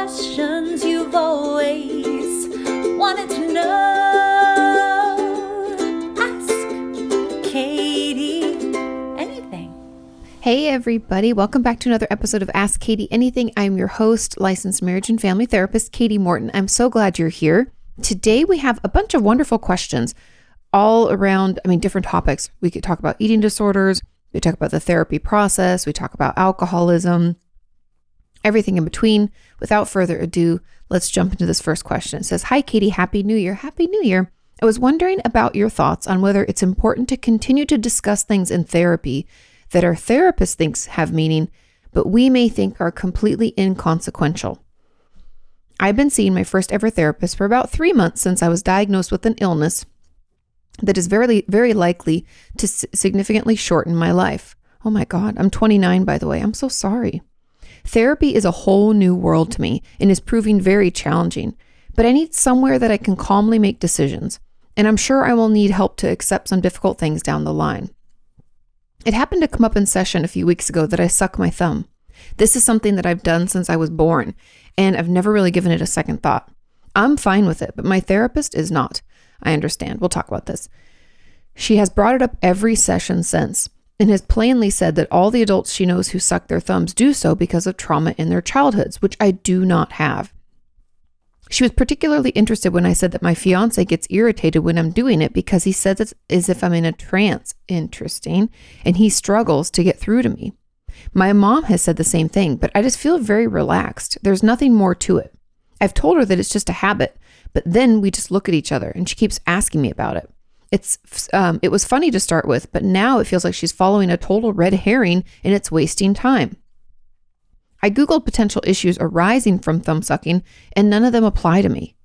questions you've always wanted to know. Ask Kati anything. Hey everybody, welcome back to another episode of Ask Kati Anything. I'm your host, licensed marriage and family therapist, Kati Morton. I'm so glad you're here. Today we have a bunch of wonderful questions all around, different topics. We could talk about eating disorders, we talk about the therapy process, we talk about alcoholism, everything in between. Without further ado, let's jump into this first question. It says, "Hi Kati, Happy New Year." Happy New Year. I was wondering about your thoughts on whether it's important to continue to discuss things in therapy that our therapist thinks have meaning, but we may think are completely inconsequential. I've been seeing my first ever therapist for about 3 months since I was diagnosed with an illness that is very, very likely to significantly shorten my life. Oh my God, I'm 29, by the way. I'm so sorry. Therapy is a whole new world to me and is proving very challenging, but I need somewhere that I can calmly make decisions, and I'm sure I will need help to accept some difficult things down the line. It happened to come up in session a few weeks ago that I suck my thumb. This is something that I've done since I was born, and I've never really given it a second thought. I'm fine with it, but my therapist is not. I understand. We'll talk about this. She has brought it up every session since, and has plainly said that all the adults she knows who suck their thumbs do so because of trauma in their childhoods, which I do not have. She was particularly interested when I said that my fiance gets irritated when I'm doing it because he says it's as if I'm in a trance. Interesting. And he struggles to get through to me. My mom has said the same thing, but I just feel very relaxed. There's nothing more to it. I've told her that it's just a habit, but then we just look at each other and she keeps asking me about it. It was funny to start with, but now it feels like she's following a total red herring and it's wasting time. I Googled potential issues arising from thumb sucking and none of them apply to me.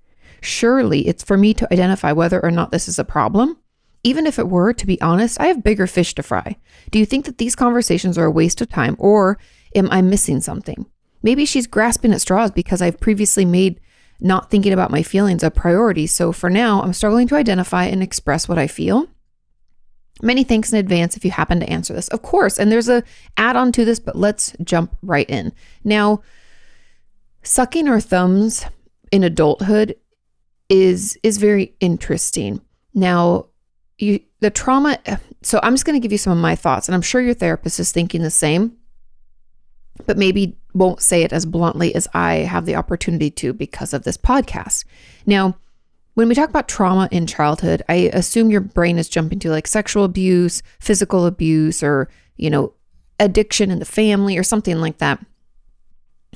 Surely it's for me to identify whether or not this is a problem. Even if it were, to be honest, I have bigger fish to fry. Do you think that these conversations are a waste of time, or am I missing something? Maybe she's grasping at straws because I've previously made not thinking about my feelings a priority. So for now, I'm struggling to identify and express what I feel. Many thanks in advance if you happen to answer this. Of course, and there's a add-on to this, but let's jump right in. Now, sucking our thumbs in adulthood is very interesting. Now, the trauma, so I'm just going to give you some of my thoughts, and I'm sure your therapist is thinking the same, but maybe won't say it as bluntly as I have the opportunity to because of this podcast. Now, when we talk about trauma in childhood, I assume your brain is jumping to like sexual abuse, physical abuse, or, addiction in the family or something like that,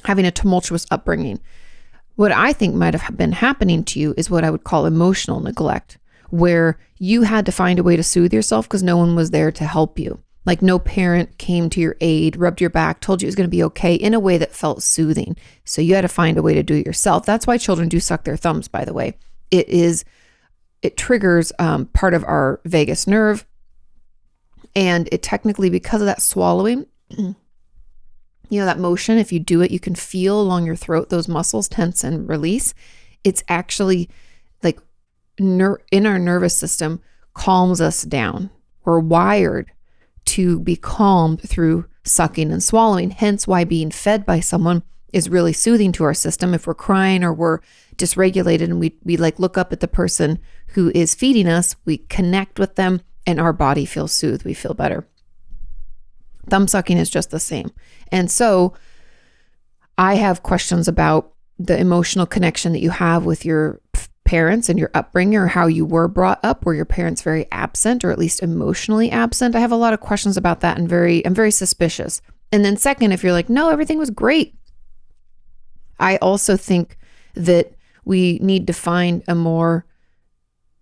having a tumultuous upbringing. What I think might have been happening to you is what I would call emotional neglect, where you had to find a way to soothe yourself because no one was there to help you. Like no parent came to your aid, rubbed your back, told you it was going to be okay in a way that felt soothing. So you had to find a way to do it yourself. That's why children do suck their thumbs, by the way. It triggers part of our vagus nerve. And it technically, because of that swallowing, that motion, if you do it, you can feel along your throat, those muscles tense and release. It's actually like in our nervous system calms us down. We're wired to be calmed through sucking and swallowing, hence why being fed by someone is really soothing to our system. If we're crying or we're dysregulated and we look up at the person who is feeding us, we connect with them and our body feels soothed, we feel better. Thumb sucking is just the same. And so I have questions about the emotional connection that you have with your parents and your upbringing, or how you were brought up. Were your parents very absent, or at least emotionally absent? I have a lot of questions about that, and I'm very suspicious. And then second, if you're like, no, everything was great, I also think that we need to find a more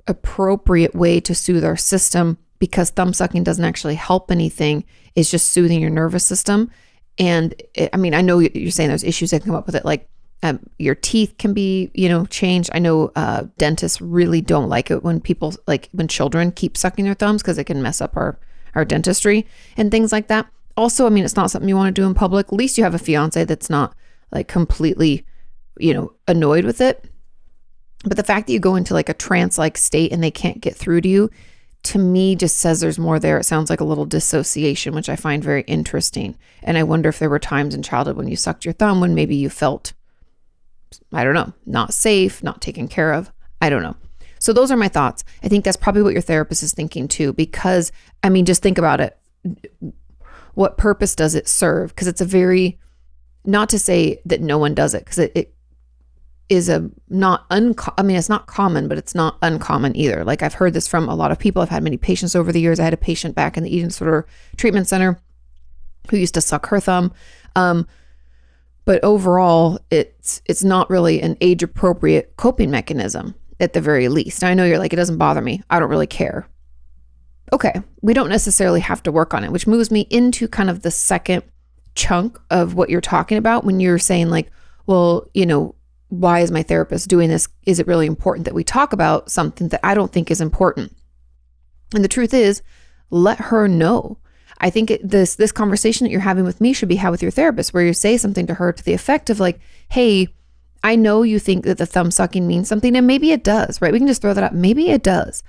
appropriate way to soothe our system, because thumb sucking doesn't actually help anything. It's just soothing your nervous system. And I know you're saying there's issues that come up with it, like your teeth can be, changed. I know dentists really don't like it when people, when children keep sucking their thumbs, because it can mess up our dentistry and things like that. Also, it's not something you want to do in public. At least you have a fiance that's not completely, annoyed with it. But the fact that you go into like a trance-like state and they can't get through to you, to me just says there's more there. It sounds like a little dissociation, which I find very interesting. And I wonder if there were times in childhood when you sucked your thumb when maybe you felt I don't know, not safe, not taken care of. I don't know. So those are my thoughts. I think that's probably what your therapist is thinking too, because I mean, just think about it. What purpose does it serve? Because it's a very, not to say that no one does it, because it is a not I mean, it's not common, but it's not uncommon either. Like I've heard this from a lot of people. I've had many patients over the years. I had a patient back in the eating disorder treatment center who used to suck her thumb. But overall, it's not really an age appropriate coping mechanism at the very least. Now, I know you're like, it doesn't bother me. I don't really care. Okay. We don't necessarily have to work on it, which moves me into kind of the second chunk of what you're talking about when you're saying like, well, you know, why is my therapist doing this? Is it really important that we talk about something that I don't think is important? And the truth is, let her know. I think this conversation that you're having with me should be had with your therapist, where you say something to her to the effect of like, hey, I know you think that the thumb sucking means something, and maybe it does, right? We can just throw that up. Maybe it does,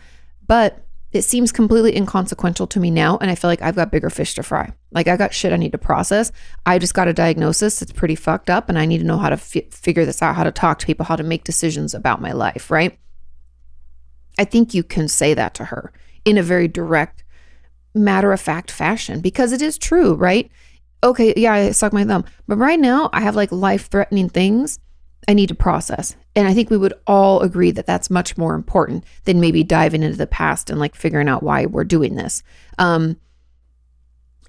but it seems completely inconsequential to me now. And I feel like I've got bigger fish to fry. Like I got shit I need to process. I just got a diagnosis that's pretty fucked up, and I need to know how to figure this out, how to talk to people, how to make decisions about my life, right? I think you can say that to her in a very direct, matter-of-fact fashion, because it is true, right? Okay, yeah, I suck my thumb, but right now I have like life-threatening things I need to process. And I think we would all agree that that's much more important than maybe diving into the past and like figuring out why we're doing this.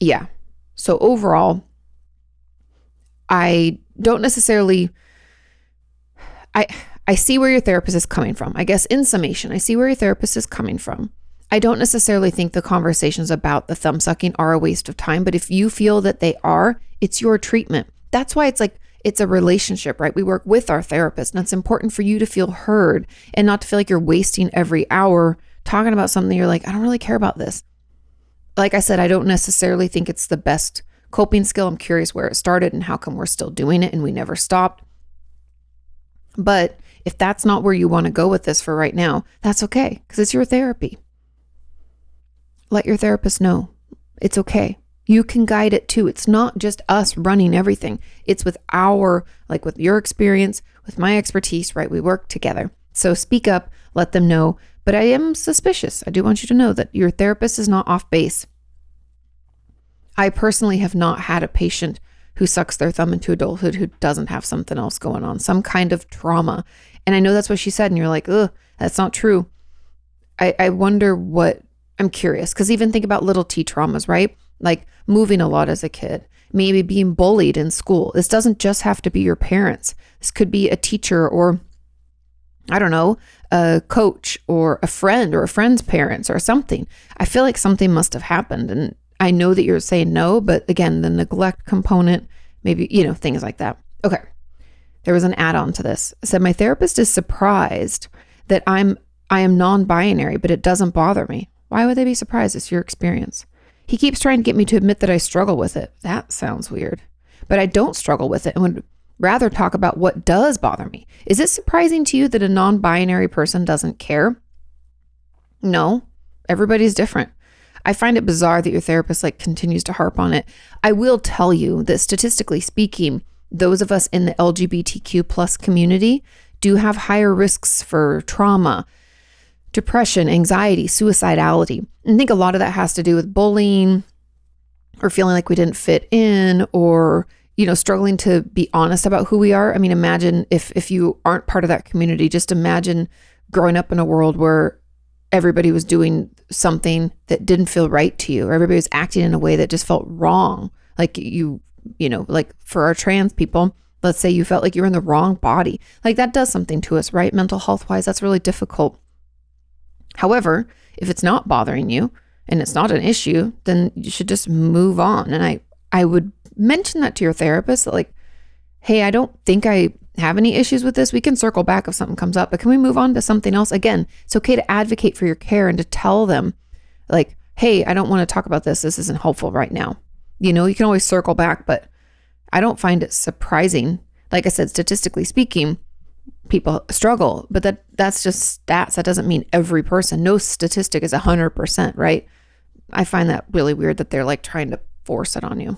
Yeah. So overall, I don't necessarily, I see where your therapist is coming from. I guess in summation, I see where your therapist is coming from. I don't necessarily think the conversations about the thumb sucking are a waste of time, but if you feel that they are, it's your treatment. That's why it's like, it's a relationship, right? We work with our therapist, and it's important for you to feel heard and not to feel like you're wasting every hour talking about something you're like, I don't really care about this. Like I said, I don't necessarily think it's the best coping skill. I'm curious where it started and how come we're still doing it and we never stopped. But if that's not where you want to go with this for right now, that's okay, because it's your therapy. Let your therapist know. It's okay. You can guide it too. It's not just us running everything. It's with with your experience, with my expertise, right? We work together. So speak up, let them know. But I am suspicious. I do want you to know that your therapist is not off base. I personally have not had a patient who sucks their thumb into adulthood who doesn't have something else going on, some kind of trauma. And I know that's what she said. And you're like, ugh, that's not true. I wonder what, I'm curious, because even think about little T traumas, right? Like moving a lot as a kid, maybe being bullied in school. This doesn't just have to be your parents. This could be a teacher or, I don't know, a coach or a friend or a friend's parents or something. I feel like something must have happened. And I know that you're saying no, but again, the neglect component, maybe, things like that. Okay. There was an add-on to this. It said, my therapist is surprised that I am non-binary, but it doesn't bother me. Why would they be surprised? It's your experience. He keeps trying to get me to admit that I struggle with it. That sounds weird, but I don't struggle with it and would rather talk about what does bother me. Is it surprising to you that a non-binary person doesn't care? No, everybody's different. I find it bizarre that your therapist continues to harp on it. I will tell you that statistically speaking, those of us in the LGBTQ plus community do have higher risks for trauma, depression, anxiety, suicidality. And I think a lot of that has to do with bullying or feeling like we didn't fit in or, struggling to be honest about who we are. I mean, imagine if you aren't part of that community, just imagine growing up in a world where everybody was doing something that didn't feel right to you, or everybody was acting in a way that just felt wrong. Like like for our trans people, let's say you felt like you were in the wrong body. Like that does something to us, right? Mental health wise, that's really difficult. However, if it's not bothering you and it's not an issue, then you should just move on. And I would mention that to your therapist that hey, I don't think I have any issues with this. We can circle back if something comes up, but can we move on to something else? Again, it's okay to advocate for your care and to tell them hey, I don't want to talk about this. This isn't helpful right now. You can always circle back, but I don't find it surprising. Like I said, statistically speaking, people struggle, but that's just stats. That doesn't mean every person. No statistic is 100%, right? I find that really weird that they're trying to force it on you.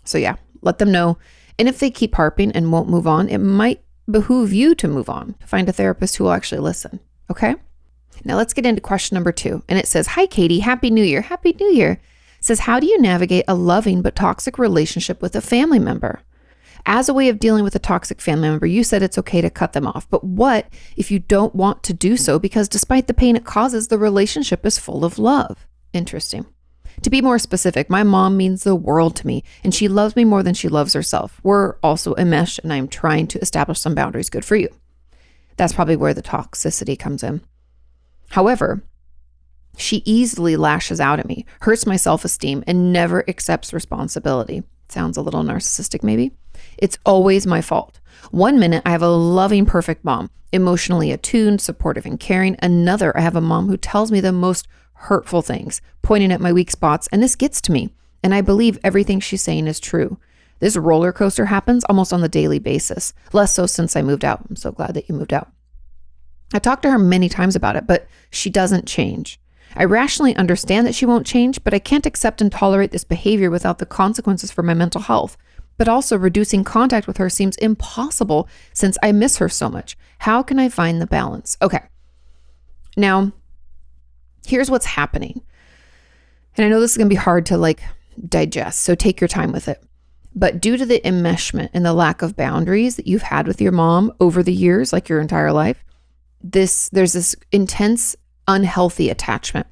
So yeah, let them know. And if they keep harping and won't move on, it might behoove you to move on, to find a therapist who will actually listen. Okay? Now let's get into question number 2. And it says, "Hi, Kati. Happy New Year." Happy New Year. It says, "How do you navigate a loving but toxic relationship with a family member? As a way of dealing with a toxic family member, you said it's okay to cut them off. But what if you don't want to do so because despite the pain it causes, the relationship is full of love?" Interesting. To be more specific, my mom means the world to me, and she loves me more than she loves herself. We're also enmeshed, and I'm trying to establish some boundaries. Good for you. That's probably where the toxicity comes in. However, she easily lashes out at me, hurts my self-esteem, and never accepts responsibility. Sounds a little narcissistic, maybe. It's always my fault. One minute, I have a loving, perfect mom, emotionally attuned, supportive, and caring. Another, I have a mom who tells me the most hurtful things, pointing at my weak spots, and this gets to me. And I believe everything she's saying is true. This roller coaster happens almost on the daily basis, less so since I moved out. I'm so glad that you moved out. I talked to her many times about it, but she doesn't change. I rationally understand that she won't change, but I can't accept and tolerate this behavior without the consequences for my mental health. But also reducing contact with her seems impossible since I miss her so much. How can I find the balance? Okay. Now, here's what's happening. And I know this is going to be hard to digest, so take your time with it. But due to the enmeshment and the lack of boundaries that you've had with your mom over the years, like your entire life, there's this intense, unhealthy attachment.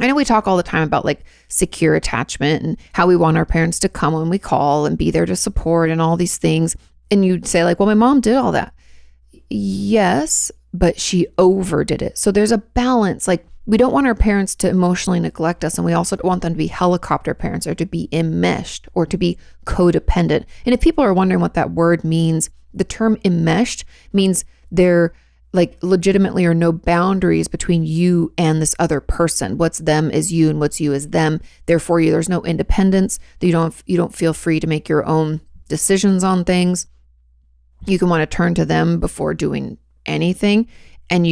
I know we talk all the time about secure attachment and how we want our parents to come when we call and be there to support and all these things. And you'd say well, my mom did all that. Yes, but she overdid it. So there's a balance. We don't want our parents to emotionally neglect us, and we also don't want them to be helicopter parents or to be enmeshed or to be codependent. And if people are wondering what that word means, the term enmeshed means there legitimately are no boundaries between you and this other person. What's them is you and what's you is them. Therefore, there's no independence. You don't feel free to make your own decisions on things. You can want to turn to them before doing anything, and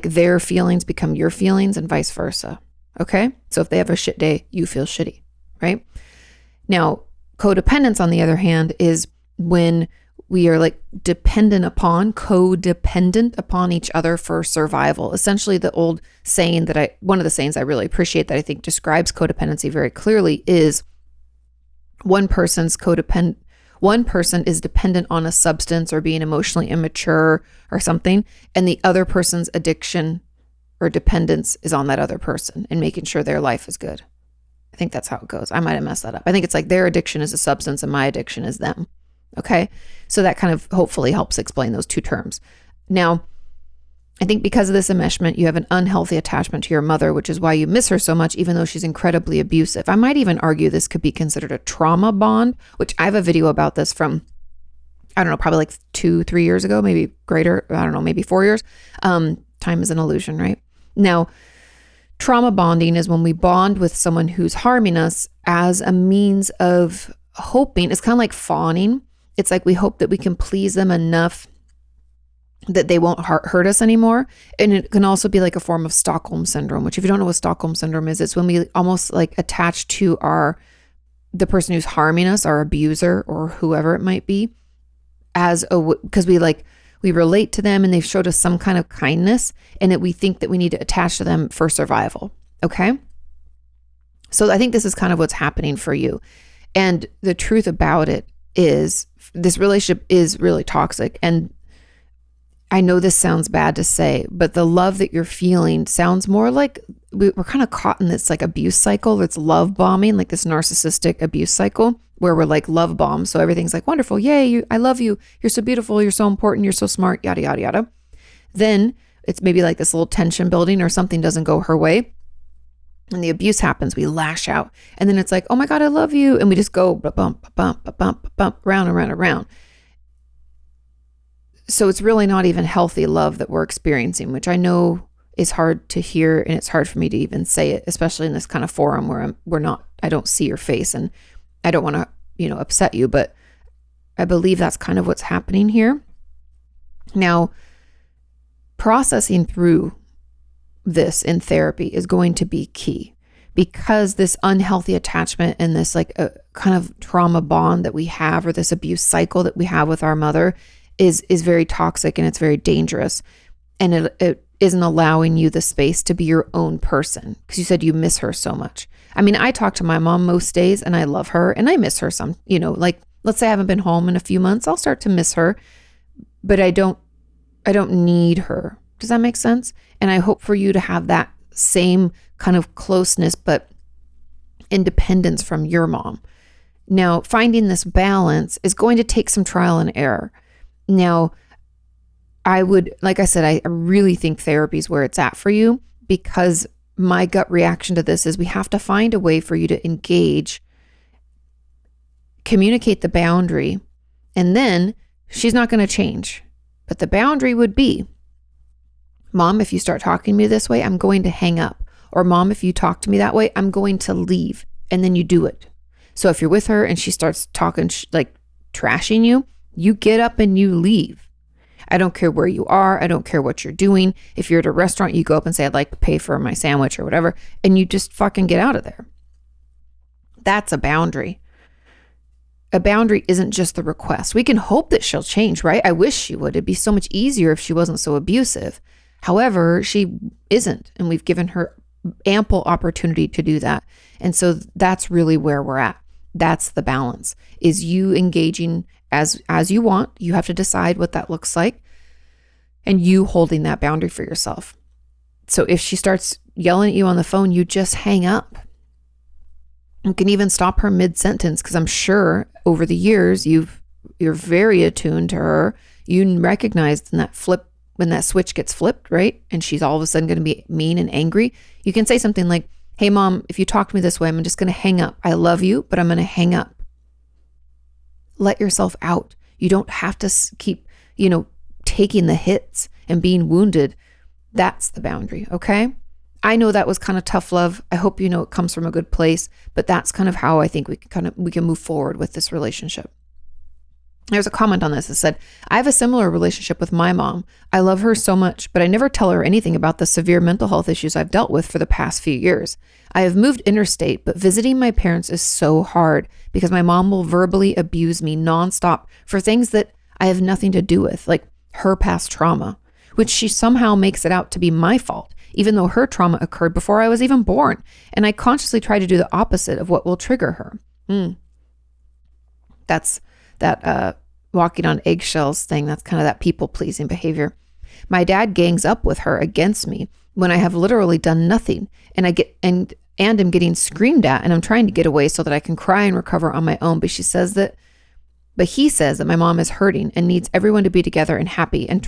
their feelings become your feelings and vice versa. Okay? So if they have a shit day, you feel shitty, right? Now, codependence, on the other hand, is when we are codependent upon each other for survival. Essentially, the old saying one of the sayings I really appreciate that I think describes codependency very clearly is one person is dependent on a substance or being emotionally immature or something, and the other person's addiction or dependence is on that other person and making sure their life is good. I think that's how it goes. I might have messed that up. I think it's their addiction is a substance and my addiction is them. Okay. So that kind of hopefully helps explain those two terms. Now, I think because of this enmeshment, you have an unhealthy attachment to your mother, which is why you miss her so much, even though she's incredibly abusive. I might even argue this could be considered a trauma bond, which I have a video about this from, I don't know, probably 2-3 years ago, maybe greater. I don't know, maybe 4 years. Time is an illusion, right? Now, trauma bonding is when we bond with someone who's harming us as a means of hoping. It's kind of like fawning. It's we hope that we can please them enough that they won't hurt us anymore. And it can also be a form of Stockholm syndrome, which if you don't know what Stockholm syndrome is, it's when we almost attach to the person who's harming us, our abuser or whoever it might be, because we relate to them and they've showed us some kind of kindness, and that we think that we need to attach to them for survival. Okay. So I think this is kind of what's happening for you. And the truth about it is this relationship is really toxic. And I know this sounds bad to say, but the love that you're feeling sounds more like we're kind of caught in this abuse cycle. It's love bombing, this narcissistic abuse cycle where we're love bombed. So everything's wonderful. Yay. I love you. You're so beautiful. You're so important. You're so smart, yada, yada, yada. Then it's maybe this little tension building or something doesn't go her way. And the abuse happens, we lash out. And then it's oh my God, I love you. And we just go bump, round and round and round. So it's really not even healthy love that we're experiencing, which I know is hard to hear. And it's hard for me to even say it, especially in this kind of forum where I don't see your face and I don't want to, upset you, but I believe that's kind of what's happening here. Now, processing through this in therapy is going to be key, because this unhealthy attachment and this like a kind of trauma bond that we have, or this abuse cycle that we have with our mother is very toxic, and it's very dangerous. And it isn't allowing you the space to be your own person, because you said you miss her so much. I mean, I talk to my mom most days and I love her and I miss her some, like let's say I haven't been home in a few months, I'll start to miss her, but I don't need her. Does that make sense? And I hope for you to have that same kind of closeness, but independence from your mom. Now, finding this balance is going to take some trial and error. Now, like I said, I really think therapy is where it's at for you, because my gut reaction to this is we have to find a way for you to engage, communicate the boundary, and then she's not going to change. But the boundary would be, Mom, if you start talking to me this way, I'm going to hang up. Or Mom, if you talk to me that way, I'm going to leave. And then you do it. So if you're with her and she starts talking, like trashing you, you get up and you leave. I don't care where you are. I don't care what you're doing. If you're at a restaurant, you go up and say, I'd like to pay for my sandwich or whatever. And you just fucking get out of there. That's a boundary. A boundary isn't just the request. We can hope that she'll change, right? I wish she would. It'd be so much easier if she wasn't so abusive. However, she isn't. And we've given her ample opportunity to do that. And so that's really where we're at. That's the balance, is you engaging as you want. You have to decide what that looks like, and you holding that boundary for yourself. So if she starts yelling at you on the phone, you just hang up. You can even stop her mid-sentence, because I'm sure over the years you're very attuned to her. You recognize when that switch gets flipped, right? And she's all of a sudden going to be mean and angry. You can say something like, hey, Mom, if you talk to me this way, I'm just going to hang up. I love you, but I'm going to hang up. Let yourself out. You don't have to keep, taking the hits and being wounded. That's the boundary, okay? I know that was kind of tough love. I hope you know it comes from a good place, but that's kind of how I think we can move forward with this relationship. There's a comment on this that said, I have a similar relationship with my mom. I love her so much, but I never tell her anything about the severe mental health issues I've dealt with for the past few years. I have moved interstate, but visiting my parents is so hard because my mom will verbally abuse me nonstop for things that I have nothing to do with, like her past trauma, which she somehow makes it out to be my fault, even though her trauma occurred before I was even born. And I consciously try to do the opposite of what will trigger her. That's that walking on eggshells thing. That's kind of that people-pleasing behavior. My dad gangs up with her against me when I have literally done nothing, and am getting screamed at, and I'm trying to get away so that I can cry and recover on my own. But he says that my mom is hurting and needs everyone to be together and happy. And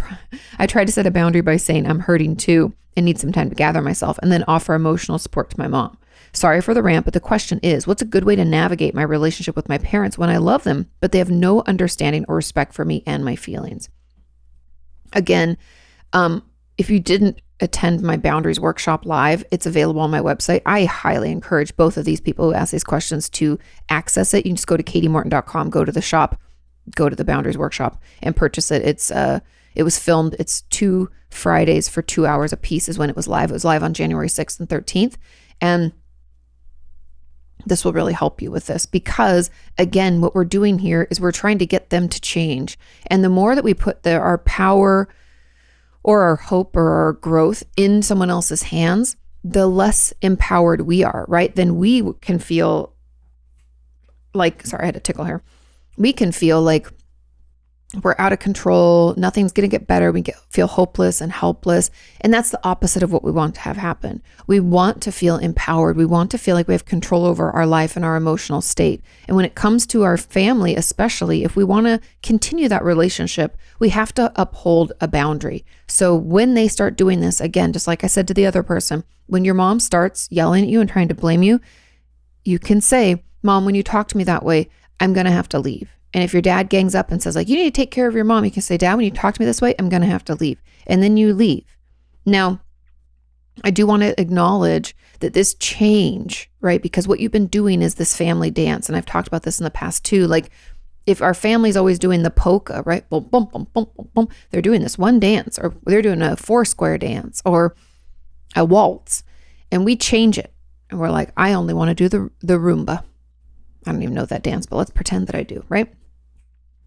I try to set a boundary by saying I'm hurting too and need some time to gather myself, and then offer emotional support to my mom. Sorry for the rant, but the question is, what's a good way to navigate my relationship with my parents when I love them, but they have no understanding or respect for me and my feelings? Again, if you didn't attend my boundaries workshop live, it's available on my website. I highly encourage both of these people who ask these questions to access it. You can just go to katimorton.com, go to the shop, go to the boundaries workshop and purchase it. It was filmed. It's 2 Fridays for 2 hours a piece is when it was live. It was live on January 6th and 13th. And this will really help you with this, because again, what we're doing here is we're trying to get them to change. And the more that we put our power or our hope or our growth in someone else's hands, the less empowered we are, right? Then we can feel like, sorry, I had a tickle here. We can feel like we're out of control. Nothing's going to get better. We feel hopeless and helpless. And that's the opposite of what we want to have happen. We want to feel empowered. We want to feel like we have control over our life and our emotional state. And when it comes to our family, especially if we want to continue that relationship, we have to uphold a boundary. So when they start doing this, again, just like I said to the other person, when your mom starts yelling at you and trying to blame you, you can say, Mom, when you talk to me that way, I'm going to have to leave. And if your dad gangs up and says, like, you need to take care of your mom, you can say, Dad, when you talk to me this way, I'm going to have to leave. And then you leave. Now, I do want to acknowledge that this change, right? Because what you've been doing is this family dance. And I've talked about this in the past too. Like, if our family's always doing the polka, right? Boom, boom, boom, boom, boom, boom. They're doing this one dance, or they're doing a 4-square dance or a waltz, and we change it. And we're like, I only want to do the Roomba. I don't even know that dance, but let's pretend that I do, right?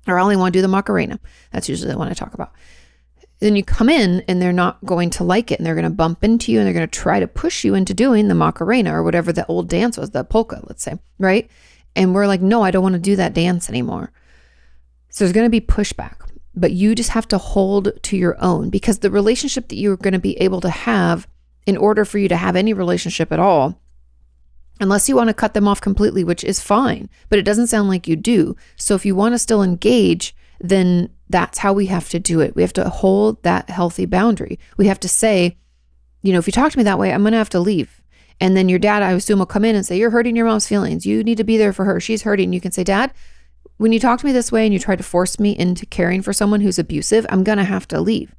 Or I only want to do the Macarena. That's usually the one I talk about. Then you come in and they're not going to like it, and they're going to bump into you, and they're going to try to push you into doing the Macarena or whatever the old dance was, the polka, let's say, right? And we're like, no, I don't want to do that dance anymore. So there's going to be pushback, but you just have to hold to your own, because the relationship that you're going to be able to have, in order for you to have any relationship at all, unless you want to cut them off completely, which is fine, but it doesn't sound like you do. So if you want to still engage, then that's how we have to do it. We have to hold that healthy boundary. We have to say, if you talk to me that way, I'm going to have to leave. And then your dad, I assume, will come in and say, you're hurting your mom's feelings. You need to be there for her. She's hurting. You can say, Dad, when you talk to me this way and you try to force me into caring for someone who's abusive, I'm going to have to leave.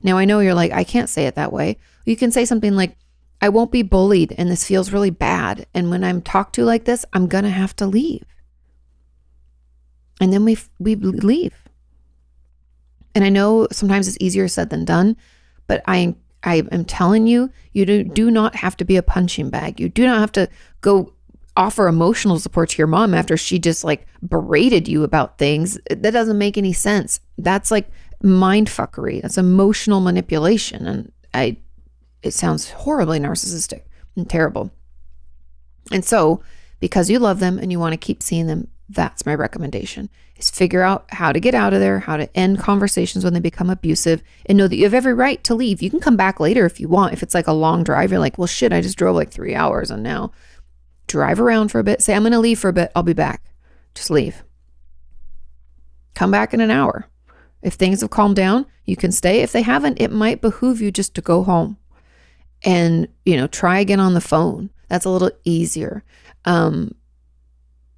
Now, I know you're like, I can't say it that way. You can say something like, I won't be bullied and this feels really bad. And when I'm talked to like this, I'm going to have to leave. And then we leave. And I know sometimes it's easier said than done, but I am telling you, you do not have to be a punching bag. You do not have to go offer emotional support to your mom after she just like berated you about things. That doesn't make any sense. That's like mind fuckery. That's emotional manipulation. And it sounds horribly narcissistic and terrible. And so, because you love them and you want to keep seeing them, that's my recommendation, is figure out how to get out of there, how to end conversations when they become abusive, and know that you have every right to leave. You can come back later if you want. If it's like a long drive, you're like, well, shit, I just drove like 3 hours and now drive around for a bit. Say, I'm going to leave for a bit. I'll be back. Just leave. Come back in an hour. If things have calmed down, you can stay. If they haven't, it might behoove you just to go home and, try again on the phone. That's a little easier.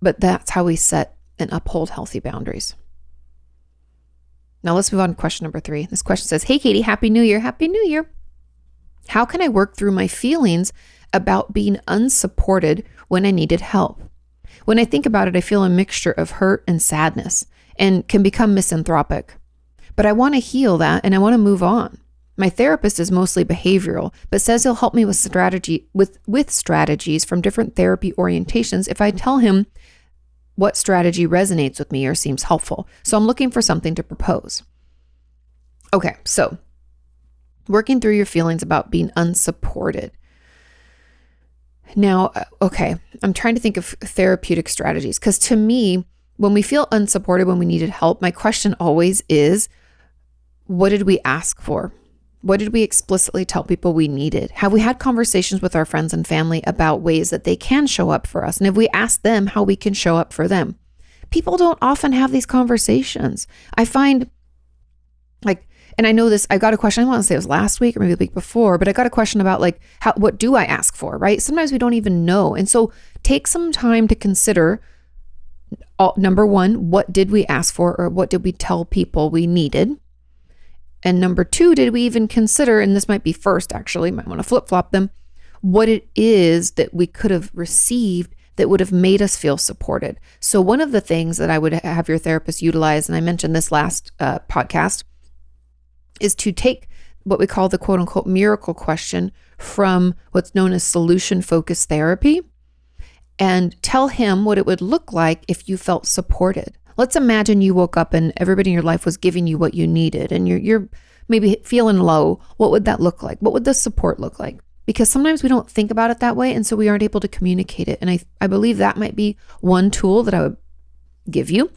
But that's how we set and uphold healthy boundaries. Now let's move on to question number 3. This question says, hey, Katie, Happy New Year. Happy New Year. How can I work through my feelings about being unsupported when I needed help? When I think about it, I feel a mixture of hurt and sadness and can become misanthropic. But I want to heal that and I want to move on. My therapist is mostly behavioral, but says he'll help me with strategies from different therapy orientations if I tell him what strategy resonates with me or seems helpful. So I'm looking for something to propose. Okay, so working through your feelings about being unsupported. Now, okay, I'm trying to think of therapeutic strategies, because to me, when we feel unsupported, when we needed help, my question always is, what did we ask for? What did we explicitly tell people we needed? Have we had conversations with our friends and family about ways that they can show up for us? And have we asked them how we can show up for them? People don't often have these conversations. I find and I know this, I got a question, I want to say it was last week or maybe the week before, but I got a question about what do I ask for, right? Sometimes we don't even know. And so take some time to consider, number 1, what did we ask for, or what did we tell people we needed? And number 2, did we even consider, and this might be first actually, might want to flip-flop them, what it is that we could have received that would have made us feel supported. So one of the things that I would have your therapist utilize, and I mentioned this last podcast, is to take what we call the quote unquote miracle question from what's known as solution-focused therapy and tell him what it would look like if you felt supported. Let's imagine you woke up and everybody in your life was giving you what you needed and you're maybe feeling low. What would that look like? What would the support look like? Because sometimes we don't think about it that way, and so we aren't able to communicate it. And I believe that might be one tool that I would give you.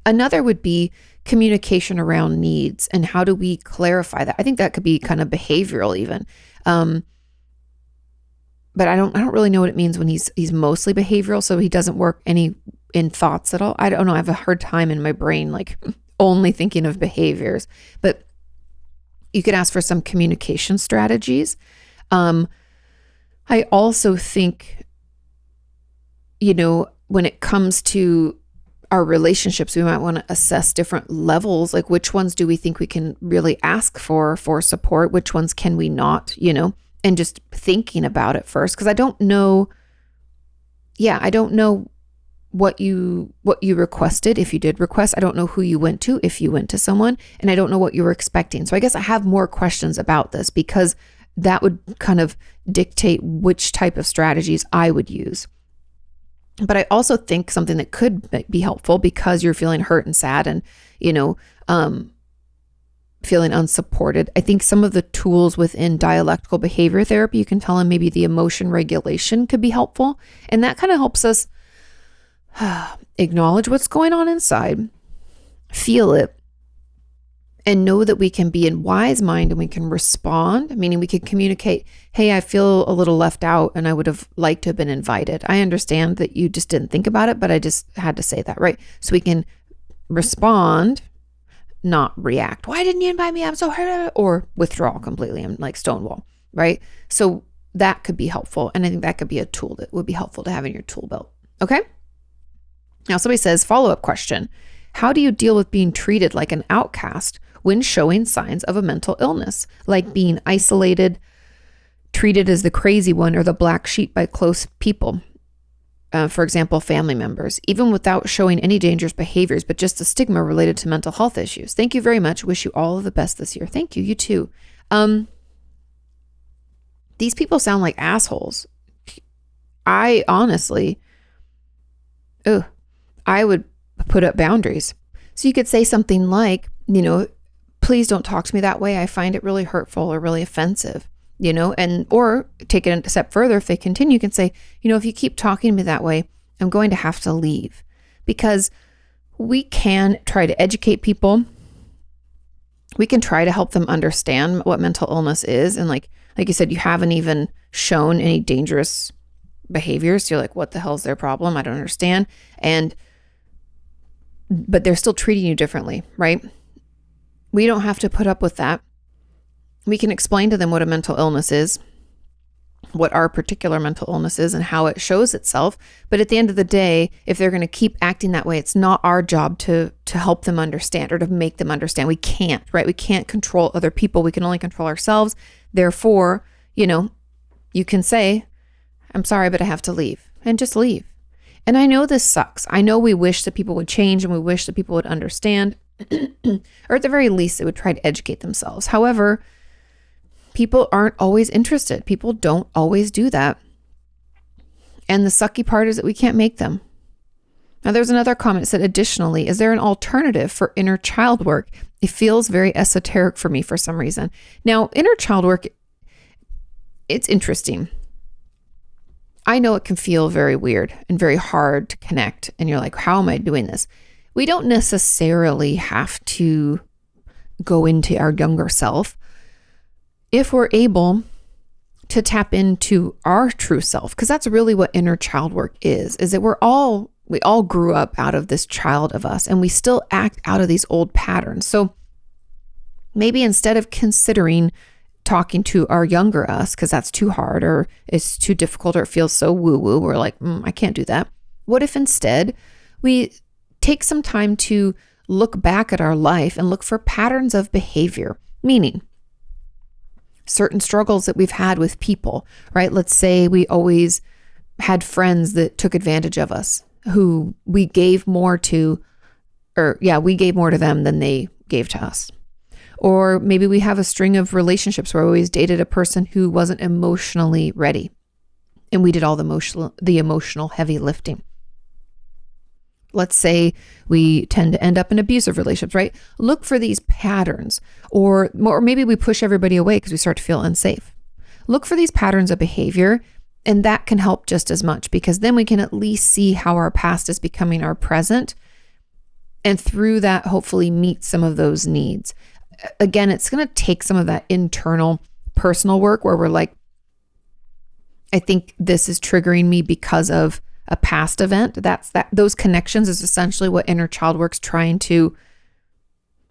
Another would be communication around needs and how do we clarify that? I think that could be kind of behavioral even. But I don't really know what it means when he's mostly behavioral, so he doesn't work any in thoughts at all. I don't know. I have a hard time in my brain, only thinking of behaviors, but you could ask for some communication strategies. I also think, when it comes to our relationships, we might want to assess different levels, like which ones do we think we can really ask for support, which ones can we not, and just thinking about it first. Because I don't know what you requested, if you did request. I don't know who you went to, if you went to someone, and I don't know what you were expecting. So I guess I have more questions about this because that would kind of dictate which type of strategies I would use. But I also think something that could be helpful because you're feeling hurt and sad and, feeling unsupported. I think some of the tools within dialectical behavior therapy, you can tell them maybe the emotion regulation could be helpful. And that kind of helps us acknowledge what's going on inside, feel it, and know that we can be in wise mind and we can respond, meaning we can communicate, hey, I feel a little left out and I would have liked to have been invited. I understand that you just didn't think about it, but I just had to say that, right? So we can respond, not react. Why didn't you invite me? I'm so hurt. Or withdraw completely and like stonewall, right? So that could be helpful. And I think that could be a tool that would be helpful to have in your tool belt. Okay. Now somebody says, follow-up question. How do you deal with being treated like an outcast when showing signs of a mental illness, like being isolated, treated as the crazy one or the black sheep by close people? For example, family members, even without showing any dangerous behaviors, but just the stigma related to mental health issues. Thank you very much. Wish you all of the best this year. Thank you. You too. These people sound like assholes. I honestly, I would put up boundaries. So you could say something like, please don't talk to me that way. I find it really hurtful or really offensive. Or take it a step further. If they continue, you can say, if you keep talking to me that way, I'm going to have to leave. Because we can try to educate people. We can try to help them understand what mental illness is. And like you said, you haven't even shown any dangerous behaviors. So you're like, what the hell is their problem? I don't understand. But they're still treating you differently, right? We don't have to put up with that. We can explain to them what a mental illness is, what our particular mental illness is and how it shows itself. But at the end of the day, if they're going to keep acting that way, it's not our job to help them understand or to make them understand. We can't, right? We can't control other people. We can only control ourselves. Therefore, you can say, I'm sorry, but I have to leave, and just leave. And I know this sucks. I know we wish that people would change and we wish that people would understand, or at the very least, they would try to educate themselves. However, people aren't always interested. People don't always do that. And the sucky part is that we can't make them. Now, there's another comment that said, additionally, is there an alternative for inner child work? It feels very esoteric for me for some reason. Now, inner child work, it's interesting. I know it can feel very weird and very hard to connect. And you're like, how am I doing this? We don't necessarily have to go into our younger self. If we're able to tap into our true self, because that's really what inner child work is that we all grew up out of this child of us and we still act out of these old patterns. So maybe instead of considering talking to our younger us, because that's too hard or it's too difficult or it feels so woo-woo, we're like, I can't do that. What if instead we take some time to look back at our life and look for patterns of behavior, meaning certain struggles that we've had with people, right? Let's say we always had friends that took advantage of us, who we gave more to, we gave more to them than they gave to us. Or maybe we have a string of relationships where we always dated a person who wasn't emotionally ready, and we did all the emotional heavy lifting. Let's say we tend to end up in abusive relationships, right? Look for these patterns, or maybe we push everybody away because we start to feel unsafe. Look for these patterns of behavior, and that can help just as much, because then we can at least see how our past is becoming our present, and through that, hopefully meet some of those needs. Again, it's going to take some of that internal personal work where we're like, I think this is triggering me because of a past event. Those connections is essentially what inner child work's trying to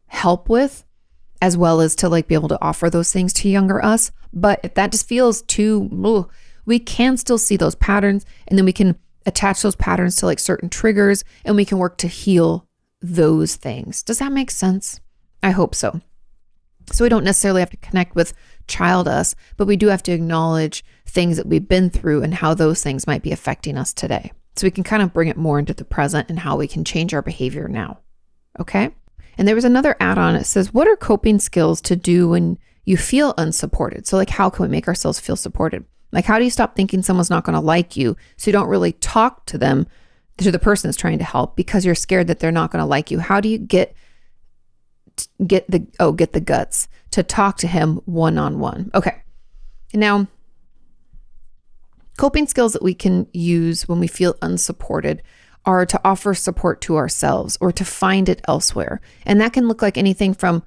help with, as well as to be able to offer those things to younger us. But if that just feels too, we can still see those patterns, and then we can attach those patterns to certain triggers, and we can work to heal those things. Does that make sense? I hope so. So we don't necessarily have to connect with child us, but we do have to acknowledge things that we've been through and how those things might be affecting us today. So we can kind of bring it more into the present and how we can change our behavior now. Okay. And there was another add-on. It says, what are coping skills to do when you feel unsupported. So like, how can we make ourselves feel supported? Like, how do you stop thinking someone's not going to like you, so you don't really talk to them, to the person that's trying to help, because you're scared that they're not going to like you? How do you get the guts to talk to him one-on-one? Okay. Now, coping skills that we can use when we feel unsupported are to offer support to ourselves or to find it elsewhere. And that can look like anything from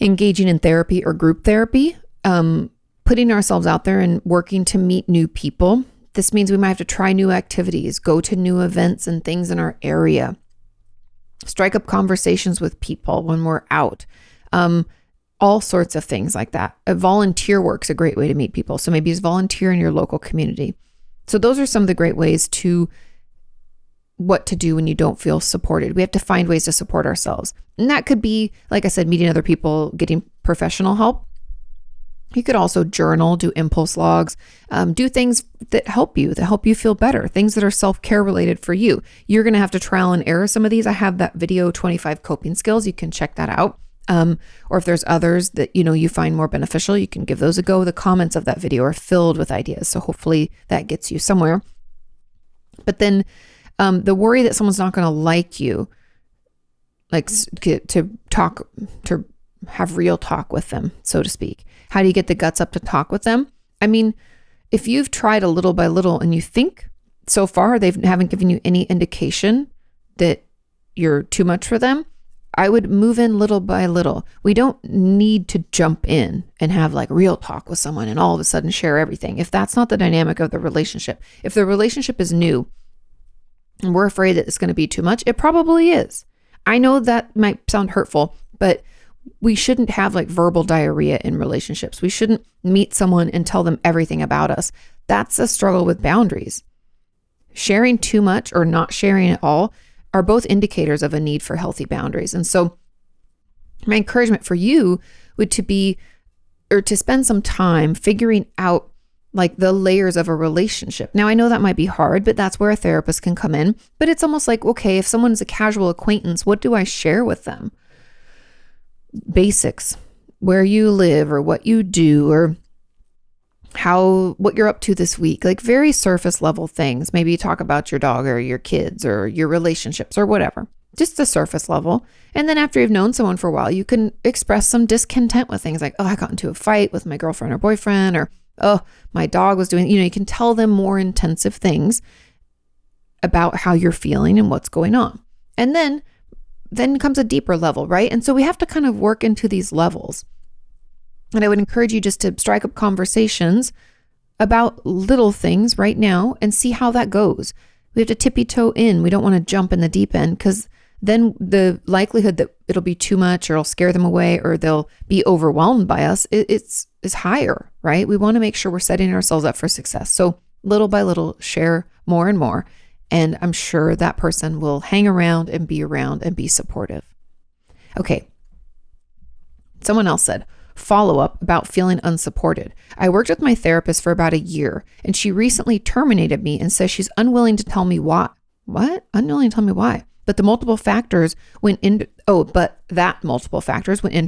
engaging in therapy or group therapy, putting ourselves out there and working to meet new people. This means we might have to try new activities, go to new events and things in our area, strike up conversations with people when we're out, all sorts of things like that. A volunteer work's a great way to meet people. So maybe it's volunteer in your local community. So those are some of the great ways to what to do when you don't feel supported. We have to find ways to support ourselves. And that could be, like I said, meeting other people, getting professional help. You could also journal, do impulse logs, do things that help you feel better, things that are self-care related for you. You're going to have to trial and error some of these. I have that video, 25 coping skills. You can check that out. Or if there's others that, you find more beneficial, you can give those a go. The comments of that video are filled with ideas. So hopefully that gets you somewhere. But then the worry that someone's not going to like you, like to have real talk with them, so to speak. How do you get the guts up to talk with them? I mean, if you've tried a little by little and you think so far they haven't given you any indication that you're too much for them, I would move in little by little. We don't need to jump in and have like real talk with someone and all of a sudden share everything. If that's not the dynamic of the relationship, if the relationship is new and we're afraid that it's going to be too much, it probably is. I know that might sound hurtful, but we shouldn't have like verbal diarrhea in relationships. We shouldn't meet someone and tell them everything about us. That's a struggle with boundaries. Sharing too much or not sharing at all are both indicators of a need for healthy boundaries. And so my encouragement for you would to spend some time figuring out like the layers of a relationship. Now, I know that might be hard, but that's where a therapist can come in. But it's almost like, okay, if someone's a casual acquaintance, what do I share with them? Basics, where you live or what you do or what you're up to this week, like very surface level things. Maybe you talk about your dog or your kids or your relationships or whatever, just the surface level. And then after you've known someone for a while, you can express some discontent with things like, oh, I got into a fight with my girlfriend or boyfriend, or, oh, my dog was doing, you can tell them more intensive things about how you're feeling and what's going on. And then comes a deeper level, right? And so we have to kind of work into these levels. And I would encourage you just to strike up conversations about little things right now and see how that goes. We have to tippy toe in. We don't want to jump in the deep end, because then the likelihood that it'll be too much or it'll scare them away or they'll be overwhelmed by us is higher, right? We want to make sure we're setting ourselves up for success. So little by little, share more and more. And I'm sure that person will hang around and be supportive. Okay. Someone else said, follow up about feeling unsupported. I worked with my therapist for about a year, and she recently terminated me and says she's unwilling to tell me why. What? Unwilling to tell me why? But that multiple factors went into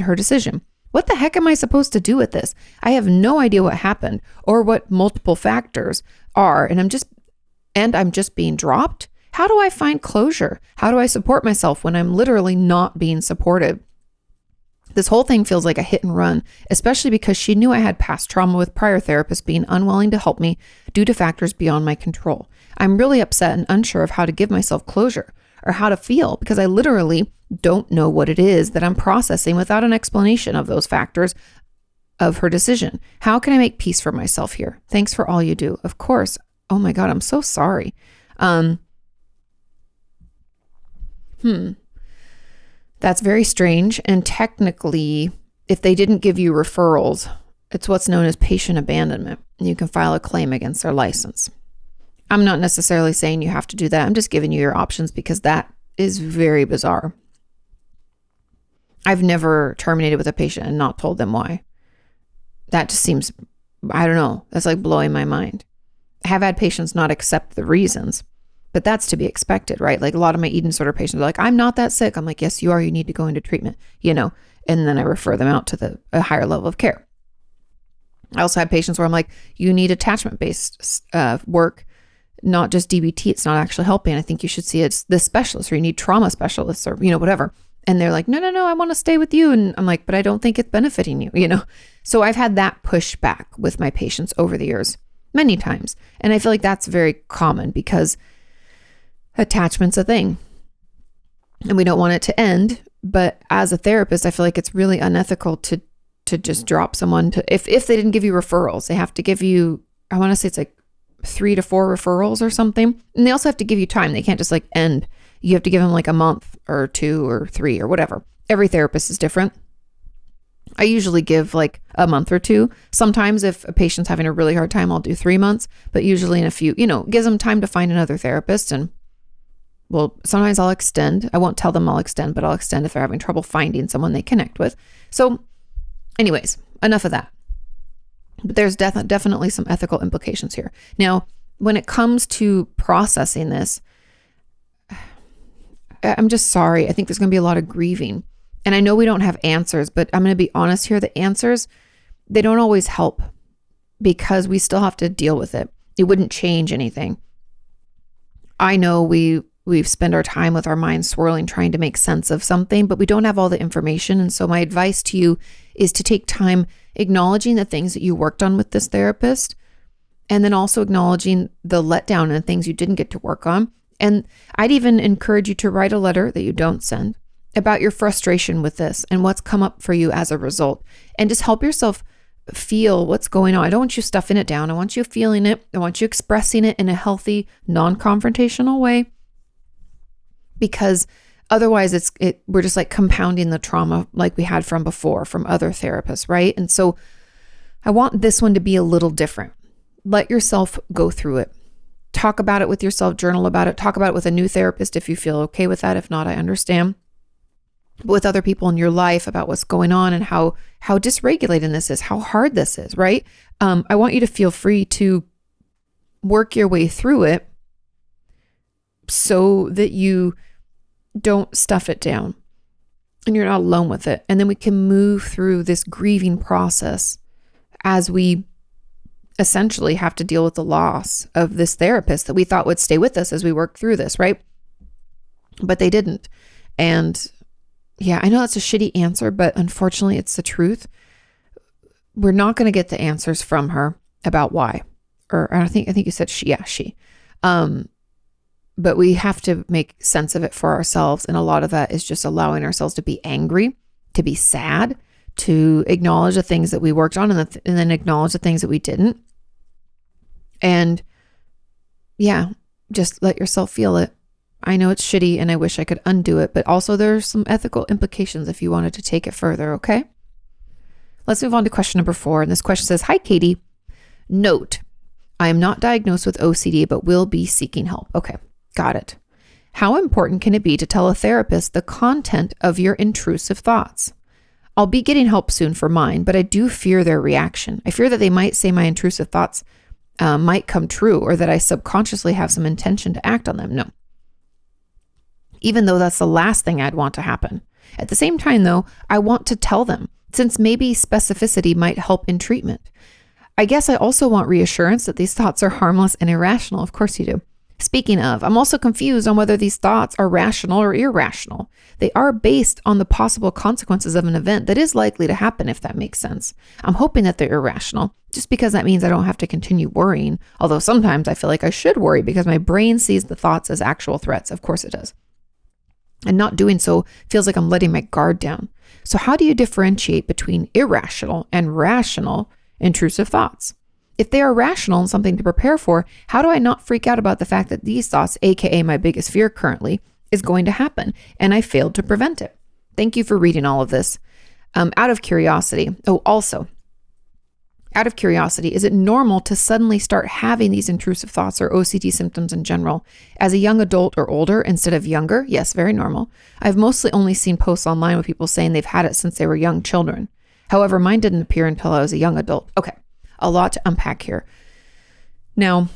her decision. What the heck am I supposed to do with this? I have no idea what happened or what multiple factors are, and I'm just being dropped. How do I find closure? How do I support myself when I'm literally not being supported? This whole thing feels like a hit and run, especially because she knew I had past trauma with prior therapists being unwilling to help me due to factors beyond my control. I'm really upset and unsure of how to give myself closure or how to feel, because I literally don't know what it is that I'm processing without an explanation of those factors of her decision. How can I make peace for myself here? Thanks for all you do. Of course. Oh my God, I'm so sorry. That's very strange. And technically, if they didn't give you referrals, it's what's known as patient abandonment. You can file a claim against their license. I'm not necessarily saying you have to do that. I'm just giving you your options because that is very bizarre. I've never terminated with a patient and not told them why. That just seems, I don't know. That's like blowing my mind. I have had patients not accept the reasons, But that's to be expected, right? Like a lot of my eating disorder patients are like, I'm not that sick. I'm like, yes, you are. You need to go into treatment, and then I refer them out to a higher level of care. I also have patients where I'm like, you need attachment-based work, not just DBT. It's not actually helping. I think you should see this specialist, or you need trauma specialists, or, whatever. And they're like, no, I want to stay with you. And I'm like, but I don't think it's benefiting you, So I've had that pushback with my patients over the years, many times. And I feel like that's very common because attachment's a thing and we don't want it to end. But as a therapist, I feel like it's really unethical to just drop someone if they didn't give you referrals, they have to give you, I want to say it's like 3 to 4 referrals or something. And they also have to give you time. They can't just like end. You have to give them like a month or 2 or 3 or whatever. Every therapist is different. I usually give like a month or 2. Sometimes if a patient's having a really hard time, I'll do 3 months, but usually in a few, gives them time to find another therapist. And well, sometimes I'll extend. I won't tell them I'll extend, but I'll extend if they're having trouble finding someone they connect with. So anyways, enough of that. But there's definitely some ethical implications here. Now, when it comes to processing this, I'm just sorry. I think there's going to be a lot of grieving. And I know we don't have answers, but I'm going to be honest here. The answers, they don't always help because we still have to deal with it. It wouldn't change anything. I know we've spent our time with our minds swirling, trying to make sense of something, but we don't have all the information. And so my advice to you is to take time acknowledging the things that you worked on with this therapist, and then also acknowledging the letdown and the things you didn't get to work on. And I'd even encourage you to write a letter that you don't send about your frustration with this and what's come up for you as a result, and just help yourself feel what's going on. I don't want you stuffing it down. I want you feeling it. I want you expressing it in a healthy, non-confrontational way, because otherwise we're just like compounding the trauma like we had from before from other therapists, right? And so I want this one to be a little different. Let yourself go through it. Talk about it with yourself, journal about it, talk about it with a new therapist if you feel okay with that. If not, I understand. But with other people in your life about what's going on and how dysregulating this is, how hard this is, right? I want you to feel free to work your way through it so that you don't stuff it down and you're not alone with it. And then we can move through this grieving process as we essentially have to deal with the loss of this therapist that we thought would stay with us as we work through this, right? But they didn't. And yeah, I know that's a shitty answer, but unfortunately it's the truth. We're not going to get the answers from her about why, or I think you said she. But we have to make sense of it for ourselves. And a lot of that is just allowing ourselves to be angry, to be sad, to acknowledge the things that we worked on and then acknowledge the things that we didn't. And yeah, just let yourself feel it. I know it's shitty and I wish I could undo it, but also there's some ethical implications if you wanted to take it further, okay? Let's move on to question number 4. And this question says, Hi, Kati. Note, I am not diagnosed with OCD, but will be seeking help. Okay, got it. How important can it be to tell a therapist the content of your intrusive thoughts? I'll be getting help soon for mine, but I do fear their reaction. I fear that they might say my intrusive thoughts might come true, or that I subconsciously have some intention to act on them. No. Even though that's the last thing I'd want to happen. At the same time, though, I want to tell them, since maybe specificity might help in treatment. I guess I also want reassurance that these thoughts are harmless and irrational. Of course you do. Speaking of, I'm also confused on whether these thoughts are rational or irrational. They are based on the possible consequences of an event that is likely to happen, if that makes sense. I'm hoping that they're irrational, just because that means I don't have to continue worrying. Although sometimes I feel like I should worry because my brain sees the thoughts as actual threats. Of course it does. And not doing so feels like I'm letting my guard down. So how do you differentiate between irrational and rational intrusive thoughts? If they are rational and something to prepare for, how do I not freak out about the fact that these thoughts, aka my biggest fear currently, is going to happen and I failed to prevent it? Thank you for reading all of this. Out of curiosity. Out of curiosity, is it normal to suddenly start having these intrusive thoughts or OCD symptoms in general as a young adult or older instead of younger? Yes, very normal. I've mostly only seen posts online with people saying they've had it since they were young children. However, mine didn't appear until I was a young adult. Okay, a lot to unpack here. Now,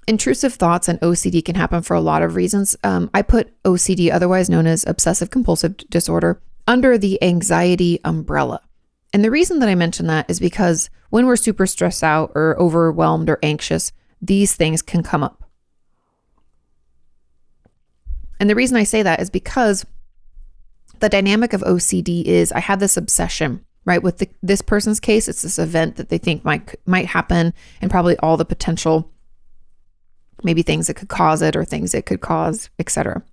intrusive thoughts and OCD can happen for a lot of reasons. I put OCD, otherwise known as obsessive compulsive disorder, under the anxiety umbrella. And the reason that I mention that is because when we're super stressed out or overwhelmed or anxious, these things can come up. And the reason I say that is because the dynamic of OCD is I have this obsession, right? With this person's case, it's this event that they think might happen, and probably all the potential, maybe things that could cause it or things it could cause, etc.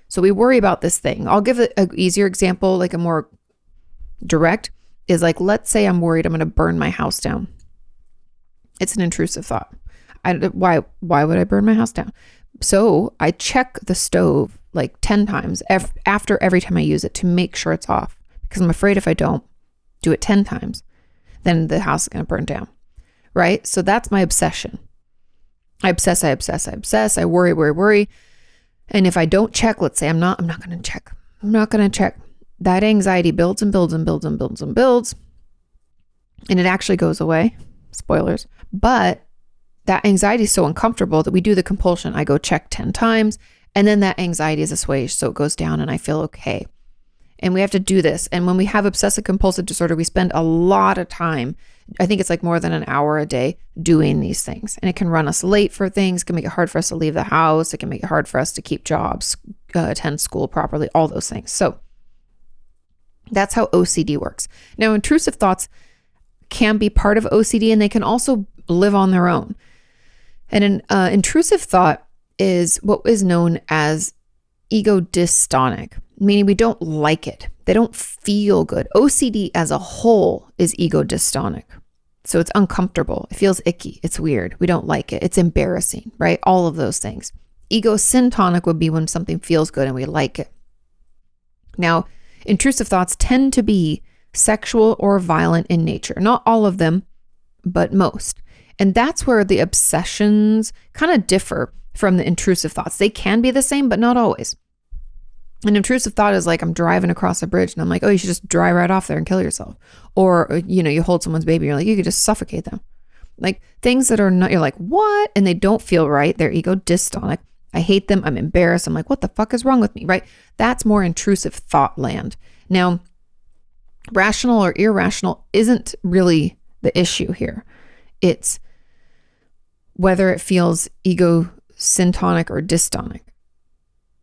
So we worry about this thing. I'll give an easier example, like a more direct, is like, let's say I'm worried I'm going to burn my house down. It's an intrusive thought. Why would I burn my house down? So I check the stove like 10 times after every time I use it to make sure it's off, because I'm afraid if I don't do it 10 times, then the house is going to burn down, right? So that's my obsession. I obsess. I worry. And if I don't check, let's say I'm not going to check. That anxiety builds and builds and builds and builds and builds. And it actually goes away. Spoilers. But that anxiety is so uncomfortable that we do the compulsion. I go check 10 times, and then that anxiety is assuaged. So it goes down and I feel okay. And we have to do this. And when we have obsessive compulsive disorder, we spend a lot of time, I think it's like more than an hour a day, doing these things. And it can run us late for things. It can make it hard for us to leave the house. It can make it hard for us to keep jobs, attend school properly, all those things. So that's how OCD works. Now, intrusive thoughts can be part of OCD, and they can also live on their own. And an intrusive thought is what is known as ego dystonic, meaning we don't like it. They don't feel good. OCD as a whole is ego dystonic. So it's uncomfortable. It feels icky. It's weird. We don't like it. It's embarrassing, right? All of those things. Ego syntonic would be when something feels good and we like it. Now, intrusive thoughts tend to be sexual or violent in nature. Not all of them, but most. And that's where the obsessions kind of differ from the intrusive thoughts. They can be the same, but not always. An intrusive thought is like, I'm driving across a bridge and I'm like, oh, you should just drive right off there and kill yourself. Or, you hold someone's baby, you're like, you could just suffocate them. Like things that are not, you're like, what? And they don't feel right. They're ego dystonic. I hate them. I'm embarrassed. I'm like, what the fuck is wrong with me, right? That's more intrusive thought land. Now, rational or irrational isn't really the issue here. It's whether it feels ego syntonic or dystonic.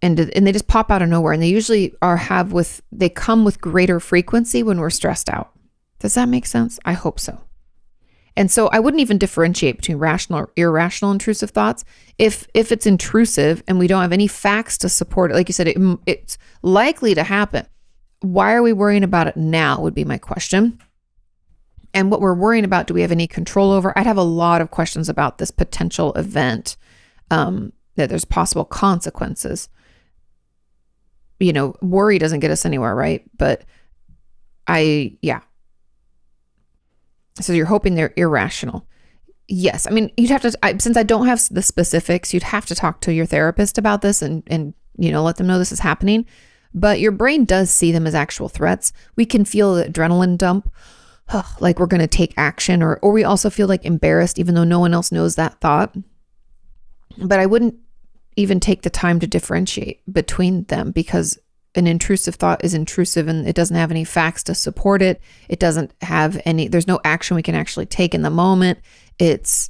And they just pop out of nowhere. And they usually they come with greater frequency when we're stressed out. Does that make sense? I hope so. And so I wouldn't even differentiate between rational or irrational intrusive thoughts. If it's intrusive and we don't have any facts to support it, like you said, it's likely to happen. Why are we worrying about it now would be my question. And what we're worrying about, do we have any control over? I'd have a lot of questions about this potential event, that there's possible consequences. Worry doesn't get us anywhere, right? But so you're hoping they're irrational. Yes. I mean, you'd have to, since I don't have the specifics, you'd have to talk to your therapist about this and let them know this is happening. But your brain does see them as actual threats. We can feel the adrenaline dump, like we're going to take action, or we also feel like embarrassed, even though no one else knows that thought. But I wouldn't even take the time to differentiate between them, because an intrusive thought is intrusive and it doesn't have any facts to support it. It doesn't have there's no action we can actually take in the moment. It's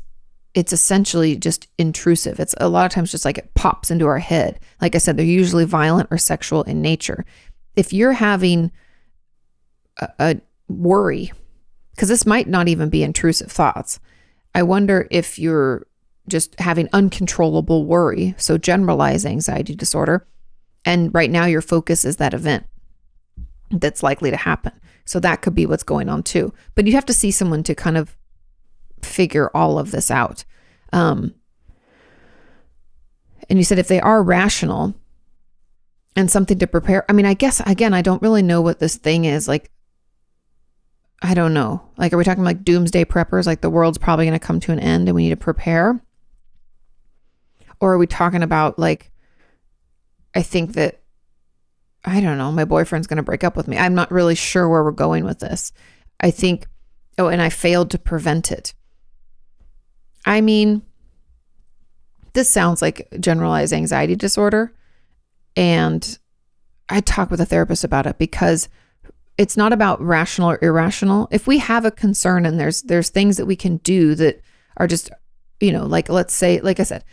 essentially just intrusive. It's a lot of times just like it pops into our head. Like I said, they're usually violent or sexual in nature. If you're having a worry, because this might not even be intrusive thoughts, I wonder if you're just having uncontrollable worry, so generalized anxiety disorder, and right now your focus is that event that's likely to happen. So that could be what's going on too. But you have to see someone to kind of figure all of this out. And you said if they are rational and something to prepare, I mean, I guess, again, I don't really know what this thing is. Like, I don't know. Like, are we talking like doomsday preppers? Like the world's probably going to come to an end and we need to prepare? Or are we talking about like, I think that, I don't know, my boyfriend's going to break up with me. I'm not really sure where we're going with this. I think, and I failed to prevent it. I mean, This sounds like generalized anxiety disorder. And I talk with a therapist about it because it's not about rational or irrational. If we have a concern and there's things that we can do that are just, like, let's say, like I said,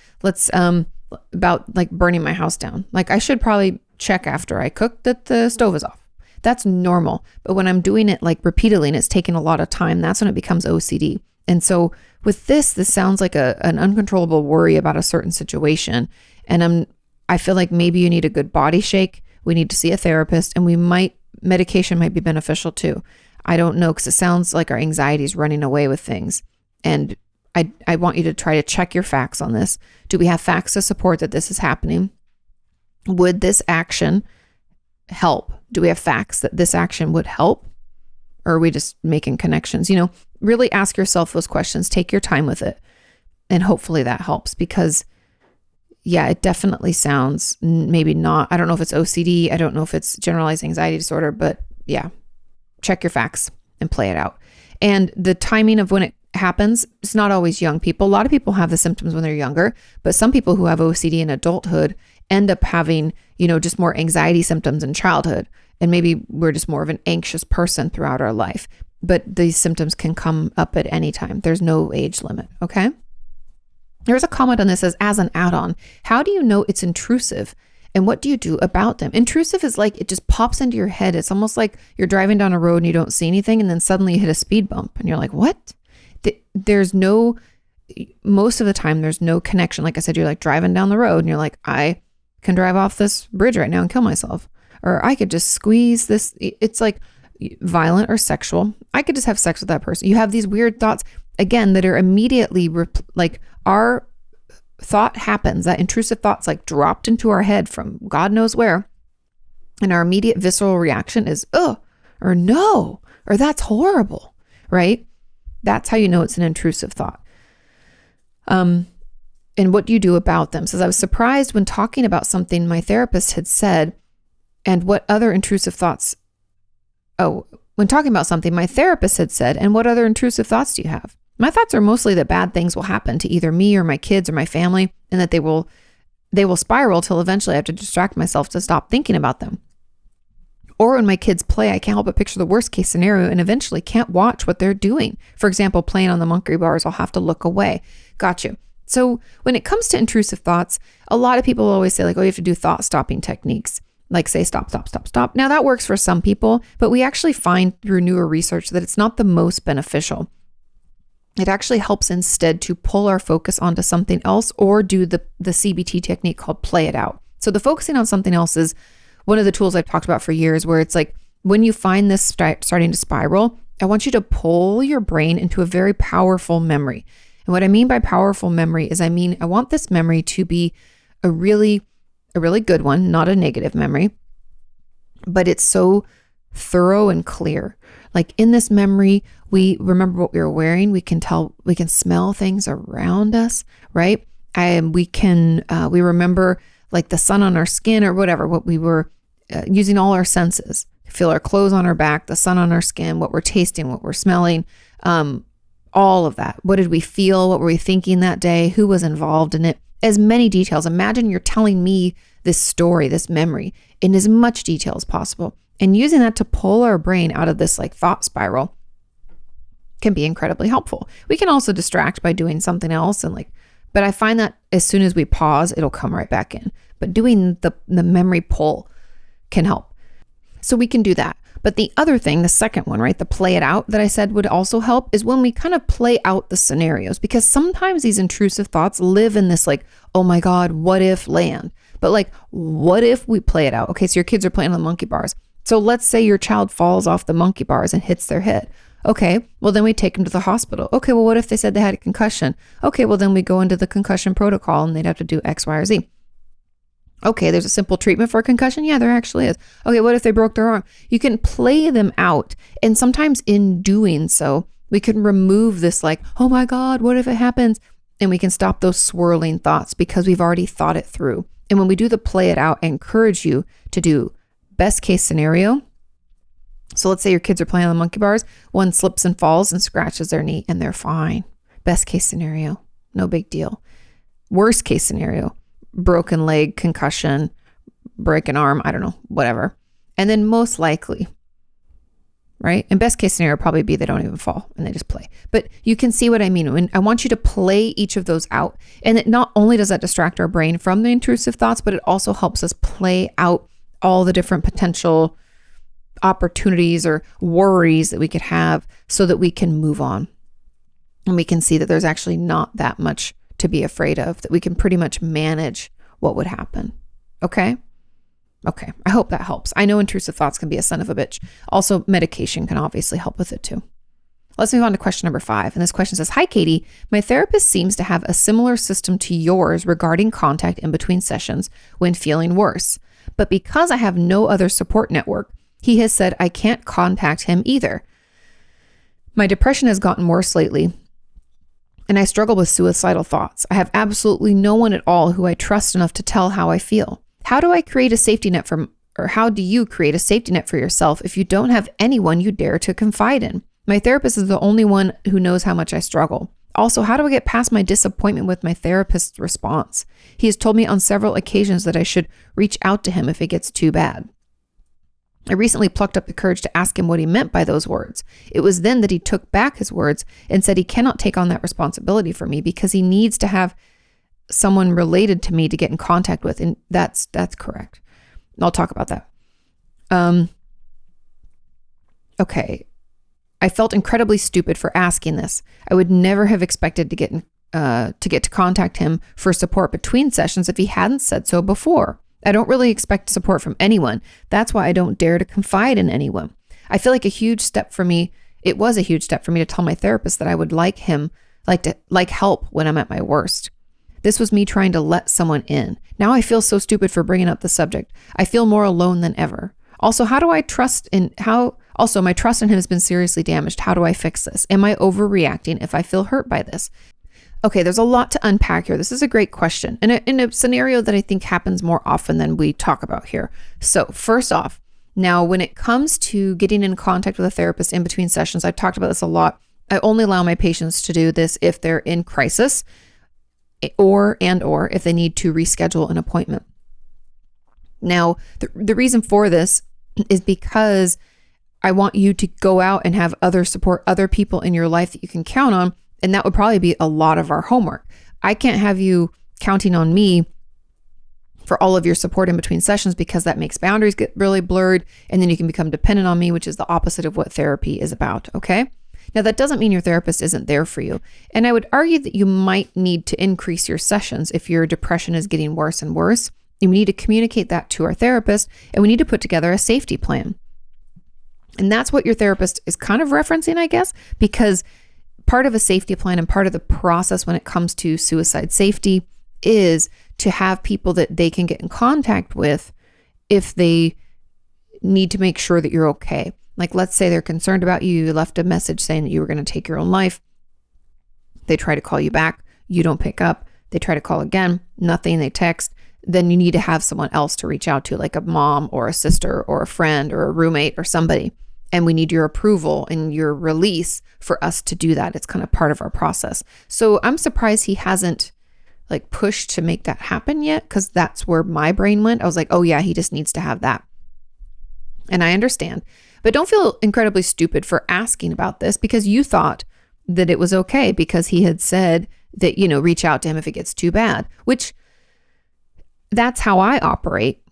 about like burning my house down. Like I should probably check after I cook that the stove is off. That's normal. But when I'm doing it like repeatedly and it's taking a lot of time, that's when it becomes OCD. And so with this sounds like an uncontrollable worry about a certain situation. And I feel like maybe you need a good body shake. We need to see a therapist, and medication might be beneficial too. I don't know, because it sounds like our anxiety is running away with things. And I want you to try to check your facts on this. Do we have facts to support that this is happening? Would this action help? Do we have facts that this action would help? Or are we just making connections? Really ask yourself those questions. Take your time with it. And hopefully that helps, because yeah, it definitely sounds maybe not. I don't know if it's OCD. I don't know if it's generalized anxiety disorder, but yeah, check your facts and play it out. And the timing of when it happens, it's not always young people. A lot of people have the symptoms when they're younger, but some people who have OCD in adulthood end up having, just more anxiety symptoms in childhood. And maybe we're just more of an anxious person throughout our life, but these symptoms can come up at any time. There's no age limit. Okay. There's a comment on this as an add-on. How do you know it's intrusive? And what do you do about them? Intrusive is like, it just pops into your head. It's almost like you're driving down a road and you don't see anything. And then suddenly you hit a speed bump and you're like, what? Most of the time, there's no connection. Like I said, you're like driving down the road and you're like, I can drive off this bridge right now and kill myself. Or I could just squeeze this. It's like violent or sexual. I could just have sex with that person. You have these weird thoughts, again, that are immediately like our thought happens, that intrusive thoughts like dropped into our head from God knows where. And our immediate visceral reaction is, oh, or no, or that's horrible, right? That's how you know it's an intrusive thought. And what do you do about them? Says, I was surprised when talking about something my therapist had said, and what other intrusive thoughts, when talking about something my therapist had said, and what other intrusive thoughts do you have? My thoughts are mostly that bad things will happen to either me or my kids or my family, and that they will spiral till eventually I have to distract myself to stop thinking about them. Or when my kids play, I can't help but picture the worst case scenario and eventually can't watch what they're doing. For example, playing on the monkey bars, I'll have to look away. Got you. So when it comes to intrusive thoughts, a lot of people always say like, you have to do thought stopping techniques. Like say, stop, stop, stop, stop. Now that works for some people, but we actually find through newer research that it's not the most beneficial. It actually helps instead to pull our focus onto something else, or do the CBT technique called play it out. So the focusing on something else is one of the tools I've talked about for years, where it's like, when you find this starting to spiral, I want you to pull your brain into a very powerful memory. And what I mean by powerful memory is, I want this memory to be a really good one, not a negative memory, but it's so thorough and clear. Like in this memory, we remember what we were wearing. We can smell things around us, right? We remember like the sun on our skin or whatever, what we were using all our senses. Feel our clothes on our back, the sun on our skin, what we're tasting, what we're smelling, all of that. What did we feel? What were we thinking that day? Who was involved in it? As many details. Imagine you're telling me this story, this memory, in as much detail as possible. And using that to pull our brain out of this like thought spiral can be incredibly helpful. We can also distract by doing something else but I find that as soon as we pause, it'll come right back in. But doing the memory pull can help. So we can do that. But the other thing, the second one, right, the play it out that I said would also help, is when we kind of play out the scenarios, because sometimes these intrusive thoughts live in this like, oh my God, what if land? But like, what if we play it out? Okay, so your kids are playing on the monkey bars. So let's say your child falls off the monkey bars and hits their head. Okay, well then we take them to the hospital. Okay, well what if they said they had a concussion? Okay, well then we go into the concussion protocol and they'd have to do X, Y, or Z. Okay, there's a simple treatment for a concussion. Yeah, there actually is. Okay, what if they broke their arm? You can play them out. And sometimes in doing so, we can remove this like, oh my God, what if it happens? And we can stop those swirling thoughts because we've already thought it through. And when we do the play it out, I encourage you to do best case scenario. So let's say your kids are playing on the monkey bars. One slips and falls and scratches their knee and they're fine. Best case scenario, no big deal. Worst case scenario, broken leg, concussion, break an arm, I don't know, whatever. And then most likely, right? And best case scenario probably be they don't even fall and they just play. But you can see what I mean. When I want you to play each of those out. And it not only does that distract our brain from the intrusive thoughts, but it also helps us play out all the different potential opportunities or worries that we could have so that we can move on. And we can see that there's actually not that much to be afraid of, that we can pretty much manage what would happen. Okay? Okay, I hope that helps. I know intrusive thoughts can be a son of a bitch. Also, medication can obviously help with it too. Let's move on to question number 5. And this question says, "Hi, Kati. My therapist seems to have a similar system to yours regarding contact in between sessions when feeling worse. But because I have no other support network, he has said I can't contact him either. My depression has gotten worse lately, and I struggle with suicidal thoughts. I have absolutely no one at all who I trust enough to tell how I feel. How do I create a safety net how do you create a safety net for yourself if you don't have anyone you dare to confide in? My therapist is the only one who knows how much I struggle. Also, how do I get past my disappointment with my therapist's response? He has told me on several occasions that I should reach out to him if it gets too bad. I recently plucked up the courage to ask him what he meant by those words. It was then that he took back his words and said he cannot take on that responsibility for me because he needs to have someone related to me to get in contact with. And that's correct. I'll talk about that. Okay. I felt incredibly stupid for asking this. I would never have expected to get to contact him for support between sessions if he hadn't said so before. I don't really expect support from anyone. That's why I don't dare to confide in anyone. I feel like it was a huge step for me to tell my therapist that I would like help when I'm at my worst. This was me trying to let someone in. Now I feel so stupid for bringing up the subject. I feel more alone than ever. Also, my trust in him has been seriously damaged. How do I fix this? Am I overreacting if I feel hurt by this? Okay, there's a lot to unpack here. This is a great question in a scenario that I think happens more often than we talk about here. So first off, now when it comes to getting in contact with a therapist in between sessions, I've talked about this a lot. I only allow my patients to do this if they're in crisis or if they need to reschedule an appointment. Now, the reason for this is because I want you to go out and have other people in your life that you can count on. And that would probably be a lot of our homework. I can't have you counting on me for all of your support in between sessions because that makes boundaries get really blurred. And then you can become dependent on me, which is the opposite of what therapy is about. Okay. Now, that doesn't mean your therapist isn't there for you. And I would argue that you might need to increase your sessions if your depression is getting worse and worse. And we need to communicate that to our therapist, and we need to put together a safety plan. And that's what your therapist is kind of referencing, I guess, because part of a safety plan and part of the process when it comes to suicide safety is to have people that they can get in contact with if they need to make sure that you're okay. Like, let's say they're concerned about you. You left a message saying that you were going to take your own life. They try to call you back. You don't pick up. They try to call again. Nothing. They text. Then you need to have someone else to reach out to, like a mom or a sister or a friend or a roommate or somebody. And we need your approval and your release for us to do that. It's kind of part of our process. So I'm surprised he hasn't pushed to make that happen yet, because that's where my brain went. I was like, oh yeah, he just needs to have that. And I understand. But don't feel incredibly stupid for asking about this because you thought that it was okay because he had said that, reach out to him if it gets too bad, which that's how I operate.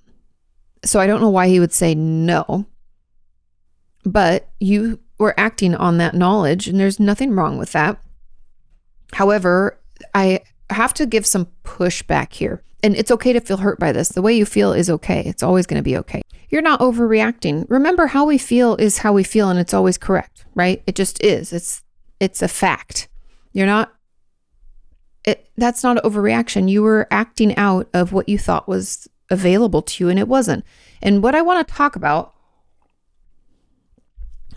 So I don't know why he would say no. But you were acting on that knowledge, and there's nothing wrong with that. However, I have to give some pushback here. And it's okay to feel hurt by this. The way you feel is okay. It's always going to be okay. You're not overreacting. Remember, how we feel is how we feel, and it's always correct, right? It just is. It's a fact. That's not an overreaction. You were acting out of what you thought was available to you, and it wasn't. And what I want to talk about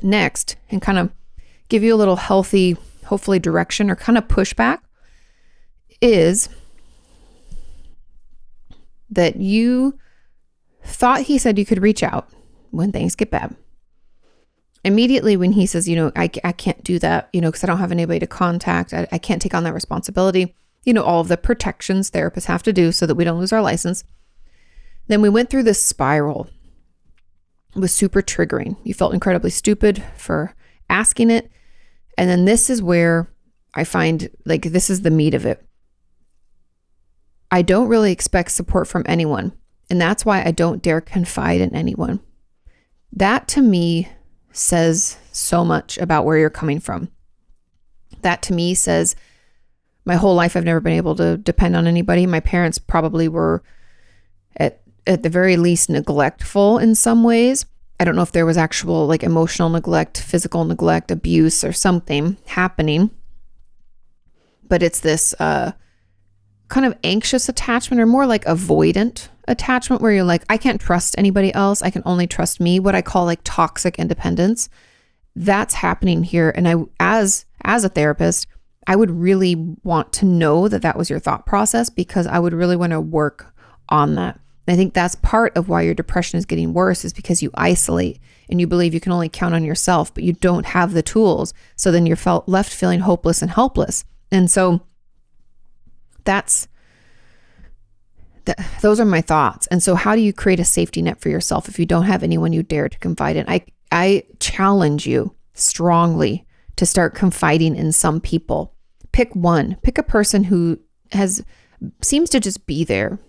next, and kind of give you a little healthy, hopefully, direction or kind of pushback, is that you thought he said you could reach out when things get bad. Immediately when he says, I can't do that, because I don't have anybody to contact. I can't take on that responsibility. all of the protections therapists have to do so that we don't lose our license. Then we went through this spiral. It was super triggering. You felt incredibly stupid for asking it. And then this is where I find this is the meat of it. I don't really expect support from anyone. And that's why I don't dare confide in anyone. That to me says so much about where you're coming from. That to me says my whole life I've never been able to depend on anybody. My parents probably were at the very least neglectful in some ways. I don't know if there was actual emotional neglect, physical neglect, abuse or something happening. But it's this kind of anxious attachment, or more like avoidant attachment, where you're like, I can't trust anybody else. I can only trust me. What I call toxic independence. That's happening here. And I, as a therapist, I would really want to know that was your thought process, because I would really want to work on that. And I think that's part of why your depression is getting worse, is because you isolate and you believe you can only count on yourself, but you don't have the tools. So then you're left feeling hopeless and helpless. And so those are my thoughts. And so how do you create a safety net for yourself if you don't have anyone you dare to confide in? I challenge you strongly to start confiding in some people. Pick one. Pick a person who seems to just be there.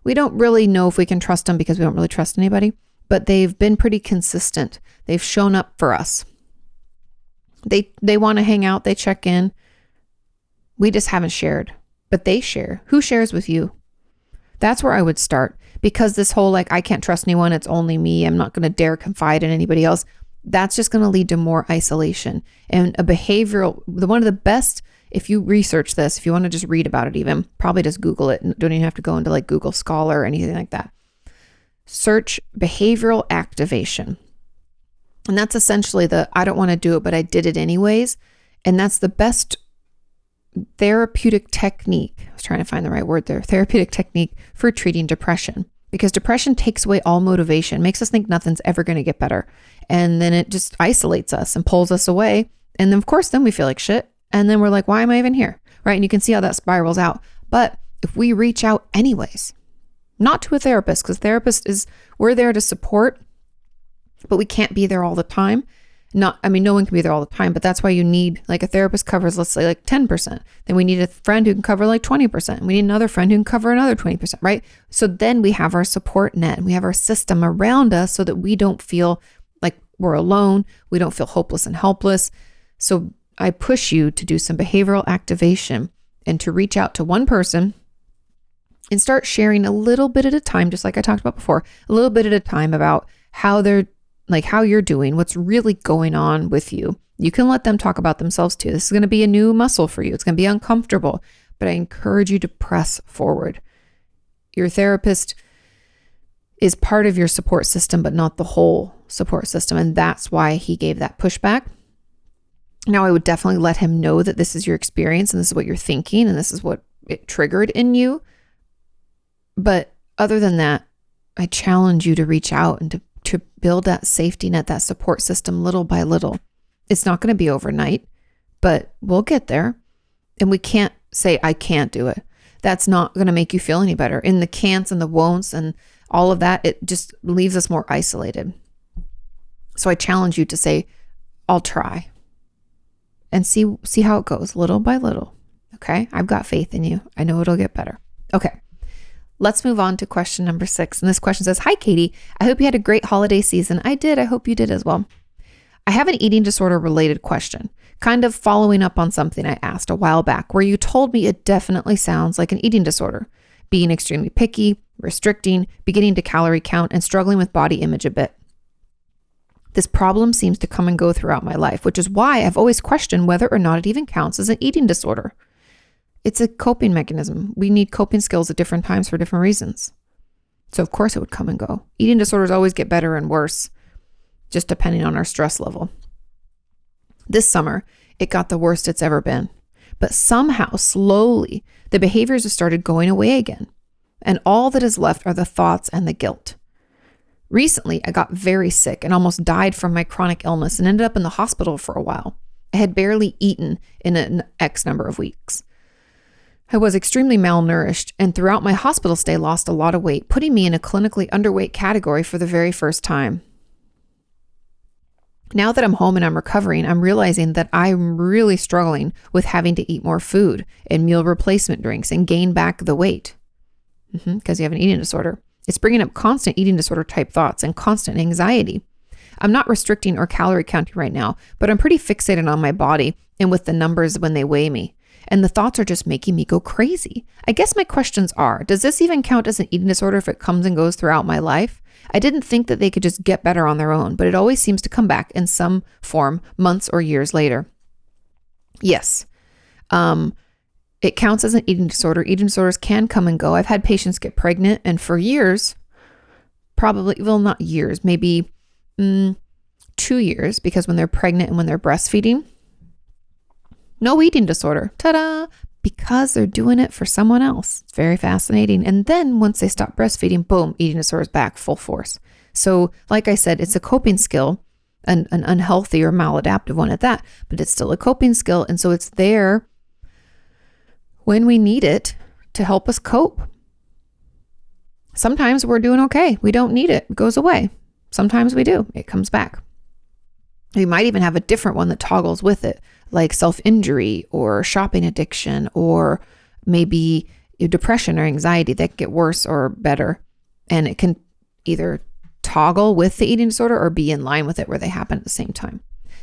We don't really know if we can trust them because we don't really trust anybody, but they've been pretty consistent. They've shown up for us. They want to hang out. They check in. We just haven't shared, but they share. Who shares with you? That's where I would start, because this whole I can't trust anyone. It's only me. I'm not going to dare confide in anybody else. That's just going to lead to more isolation and one of the best, if you research this, if you want to just read about it, even probably just Google it, and don't even have to go into Google Scholar or anything like that. Search behavioral activation. And that's essentially I don't want to do it, but I did it anyways. And that's the best therapeutic technique. I was trying to find the right word there. Therapeutic technique for treating depression, because depression takes away all motivation, makes us think nothing's ever going to get better. And then it just isolates us and pulls us away. And then of course, then we feel like shit. And then we're like, why am I even here? Right. And you can see how that spirals out. But if we reach out anyways, not to a therapist, because we're there to support, but we can't be there all the time. No one can be there all the time, but that's why you need a therapist covers, let's say 10%. Then we need a friend who can cover 20%. And we need another friend who can cover another 20%, right? So then we have our support net and we have our system around us so that we don't feel like we're alone. We don't feel hopeless and helpless. So I push you to do some behavioral activation and to reach out to one person and start sharing a little bit at a time, just like I talked about before, a little bit at a time about how how you're doing, what's really going on with you. You can let them talk about themselves too. This is going to be a new muscle for you. It's going to be uncomfortable, but I encourage you to press forward. Your therapist is part of your support system, but not the whole support system. And that's why he gave that pushback. Now, I would definitely let him know that this is your experience and this is what you're thinking and this is what it triggered in you. But other than that, I challenge you to reach out and to build that safety net, that support system little by little. It's not going to be overnight, but we'll get there. And we can't say, I can't do it. That's not going to make you feel any better. In the can'ts and the won'ts and all of that, it just leaves us more isolated. So I challenge you to say, I'll try and see how it goes little by little. Okay. I've got faith in you. I know it'll get better. Okay. Let's move on to question number 6. And this question says, hi, Kati. I hope you had a great holiday season. I did. I hope you did as well. I have an eating disorder related question, kind of following up on something I asked a while back, where you told me it definitely sounds like an eating disorder, being extremely picky, restricting, beginning to calorie count, and struggling with body image a bit. This problem seems to come and go throughout my life, which is why I've always questioned whether or not it even counts as an eating disorder. It's a coping mechanism. We need coping skills at different times for different reasons. So of course it would come and go. Eating disorders always get better and worse, just depending on our stress level. This summer, it got the worst it's ever been. But somehow, slowly, the behaviors have started going away again. And all that is left are the thoughts and the guilt. Recently, I got very sick and almost died from my chronic illness and ended up in the hospital for a while. I had barely eaten in an X number of weeks. I was extremely malnourished and throughout my hospital stay lost a lot of weight, putting me in a clinically underweight category for the very first time. Now that I'm home and I'm recovering, I'm realizing that I'm really struggling with having to eat more food and meal replacement drinks and gain back the weight because you have an eating disorder. It's bringing up constant eating disorder type thoughts and constant anxiety. I'm not restricting or calorie counting right now, but I'm pretty fixated on my body and with the numbers when they weigh me. And the thoughts are just making me go crazy. I guess my questions are, does this even count as an eating disorder if it comes and goes throughout my life? I didn't think that they could just get better on their own, but it always seems to come back in some form months or years later. Yes, it counts as an eating disorder. Eating disorders can come and go. I've had patients get pregnant and for years, probably, well, not years, maybe 2 years, because when they're pregnant and when they're breastfeeding, no eating disorder. Ta-da! Because they're doing it for someone else. It's very fascinating. And then once they stop breastfeeding, boom, eating disorder is back full force. So like I said, it's a coping skill, an unhealthy or maladaptive one at that, but it's still a coping skill. And so it's there when we need it to help us cope. Sometimes we're doing okay. We don't need it. It goes away. Sometimes we do. It comes back. We might even have a different one that toggles with it, like self-injury or shopping addiction, or maybe depression or anxiety that can get worse or better. And it can either toggle with the eating disorder or be in line with it where they happen at the same time.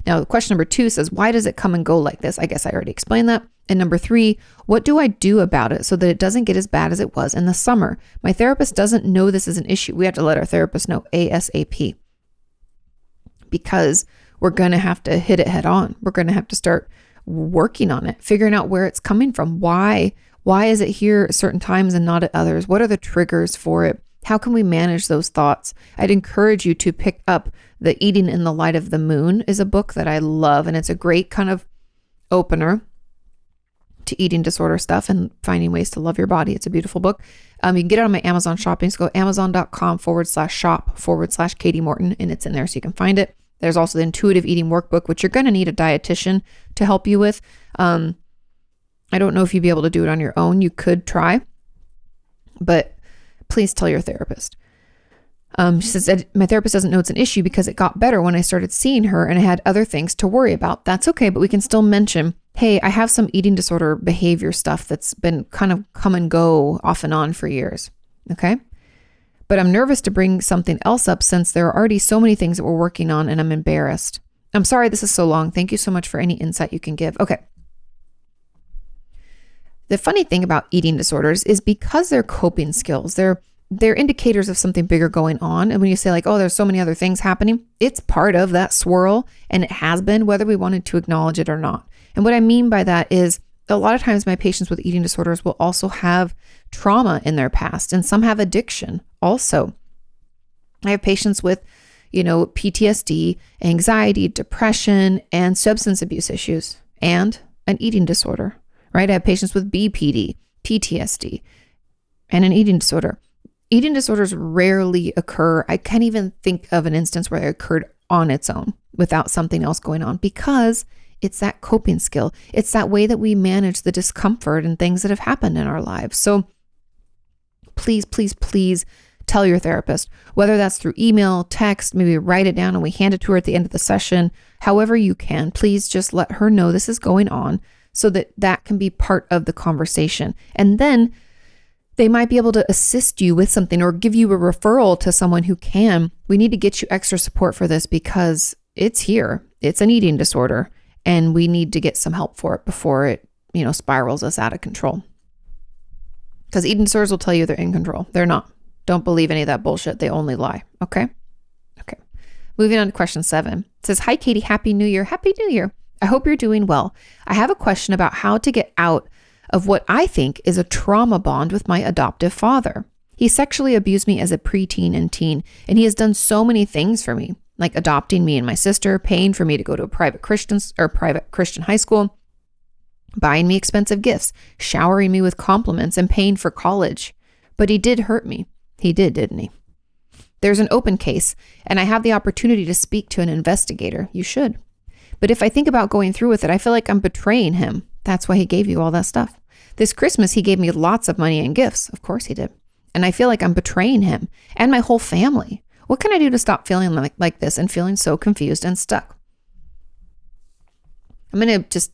Now, question number 2 says, why does it come and go like this? I guess I already explained that. And number 3, what do I do about it so that it doesn't get as bad as it was in the summer? My therapist doesn't know this is an issue. We have to let our therapist know ASAP, because we're going to have to hit it head on. We're going to have to start working on it, figuring out where it's coming from. Why is it here at certain times and not at others? What are the triggers for it? How can we manage those thoughts? I'd encourage you to pick up The Eating in the Light of the Moon is a book that I love, and it's a great kind of opener to eating disorder stuff and finding ways to love your body. It's a beautiful book. You can get it on my Amazon shopping. So go amazon.com/shop/Kati Morton, and it's in there so you can find it. There's also the intuitive eating workbook, which you're going to need a dietitian to help you with. I don't know if you'd be able to do it on your own. You could try, but please tell your therapist. She says, my therapist doesn't know it's an issue because it got better when I started seeing her and I had other things to worry about. That's okay, but we can still mention, hey, I have some eating disorder behavior stuff that's been kind of come and go off and on for years. Okay. But I'm nervous to bring something else up since there are already so many things that we're working on and I'm embarrassed. I'm sorry this is so long. Thank you so much for any insight you can give. Okay. The funny thing about eating disorders is because they're coping skills, they're indicators of something bigger going on. And when you say like, oh, there's so many other things happening, it's part of that swirl, and it has been, whether we wanted to acknowledge it or not. And what I mean by that is a lot of times my patients with eating disorders will also have trauma in their past, and some have addiction also. I have patients with, PTSD, anxiety, depression, and substance abuse issues, and an eating disorder, right? I have patients with BPD, PTSD, and an eating disorder. Eating disorders rarely occur. I can't even think of an instance where it occurred on its own without something else going on, because it's that coping skill. It's that way that we manage the discomfort and things that have happened in our lives. So please, please, please tell your therapist, whether that's through email, text, maybe write it down and we hand it to her at the end of the session. However you can, please just let her know this is going on so that that can be part of the conversation. And then they might be able to assist you with something or give you a referral to someone who can. We need to get you extra support for this because it's here. It's an eating disorder and we need to get some help for it before it, spirals us out of control. Because eating disorders will tell you they're in control. They're not. Don't believe any of that bullshit. They only lie. Okay. Moving on to question 7. It says, hi, Kati. Happy New Year. Happy New Year. I hope you're doing well. I have a question about how to get out of what I think is a trauma bond with my adoptive father. He sexually abused me as a preteen and teen, and he has done so many things for me, like adopting me and my sister, paying for me to go to a private Christian high school, buying me expensive gifts, showering me with compliments, and paying for college. But he did hurt me. He did, didn't he? There's an open case, and I have the opportunity to speak to an investigator. You should. But if I think about going through with it, I feel like I'm betraying him. That's why he gave you all that stuff. This Christmas, he gave me lots of money and gifts. Of course he did. And I feel like I'm betraying him and my whole family. What can I do to stop feeling like this and feeling so confused and stuck? I'm going to just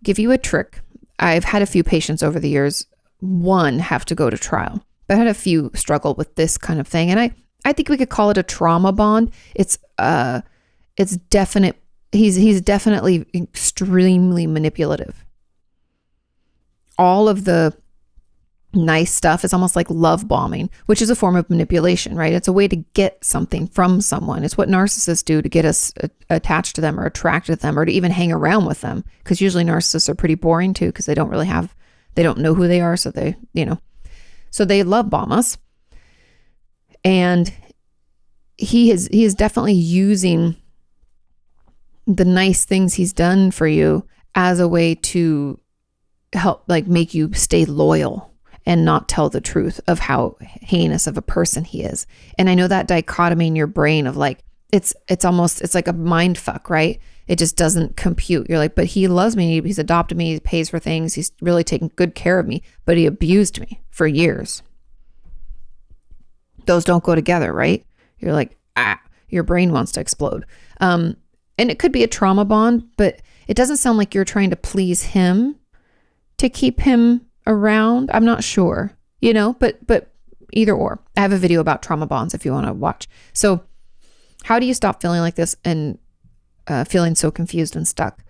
give you a trick. I've had a few patients over the years, one have to go to trial, but I had a few struggle with this kind of thing. And I think we could call it a trauma bond. It's definite. He's definitely extremely manipulative. All of the nice stuff is almost like love bombing, which is a form of manipulation, right? It's a way to get something from someone. It's what narcissists do to get us attached to them or attracted to them or to even hang around with them. Because usually narcissists are pretty boring too, because they don't know who they are. So so they love bomb us. And he is definitely using the nice things he's done for you as a way to help, like, make you stay loyal and not tell the truth of how heinous of a person he is. And I know that dichotomy in your brain of like, it's like a mind fuck, right? It just doesn't compute. You're like, but he loves me. He's adopted me. He pays for things. He's really taken good care of me, but he abused me for years. Those don't go together, right? You're like, your brain wants to explode. And it could be a trauma bond, but it doesn't sound like you're trying to please him to keep him around. I'm not sure, but either or. I have a video about trauma bonds if you want to watch. So how do you stop feeling like this and feeling so confused and stuck?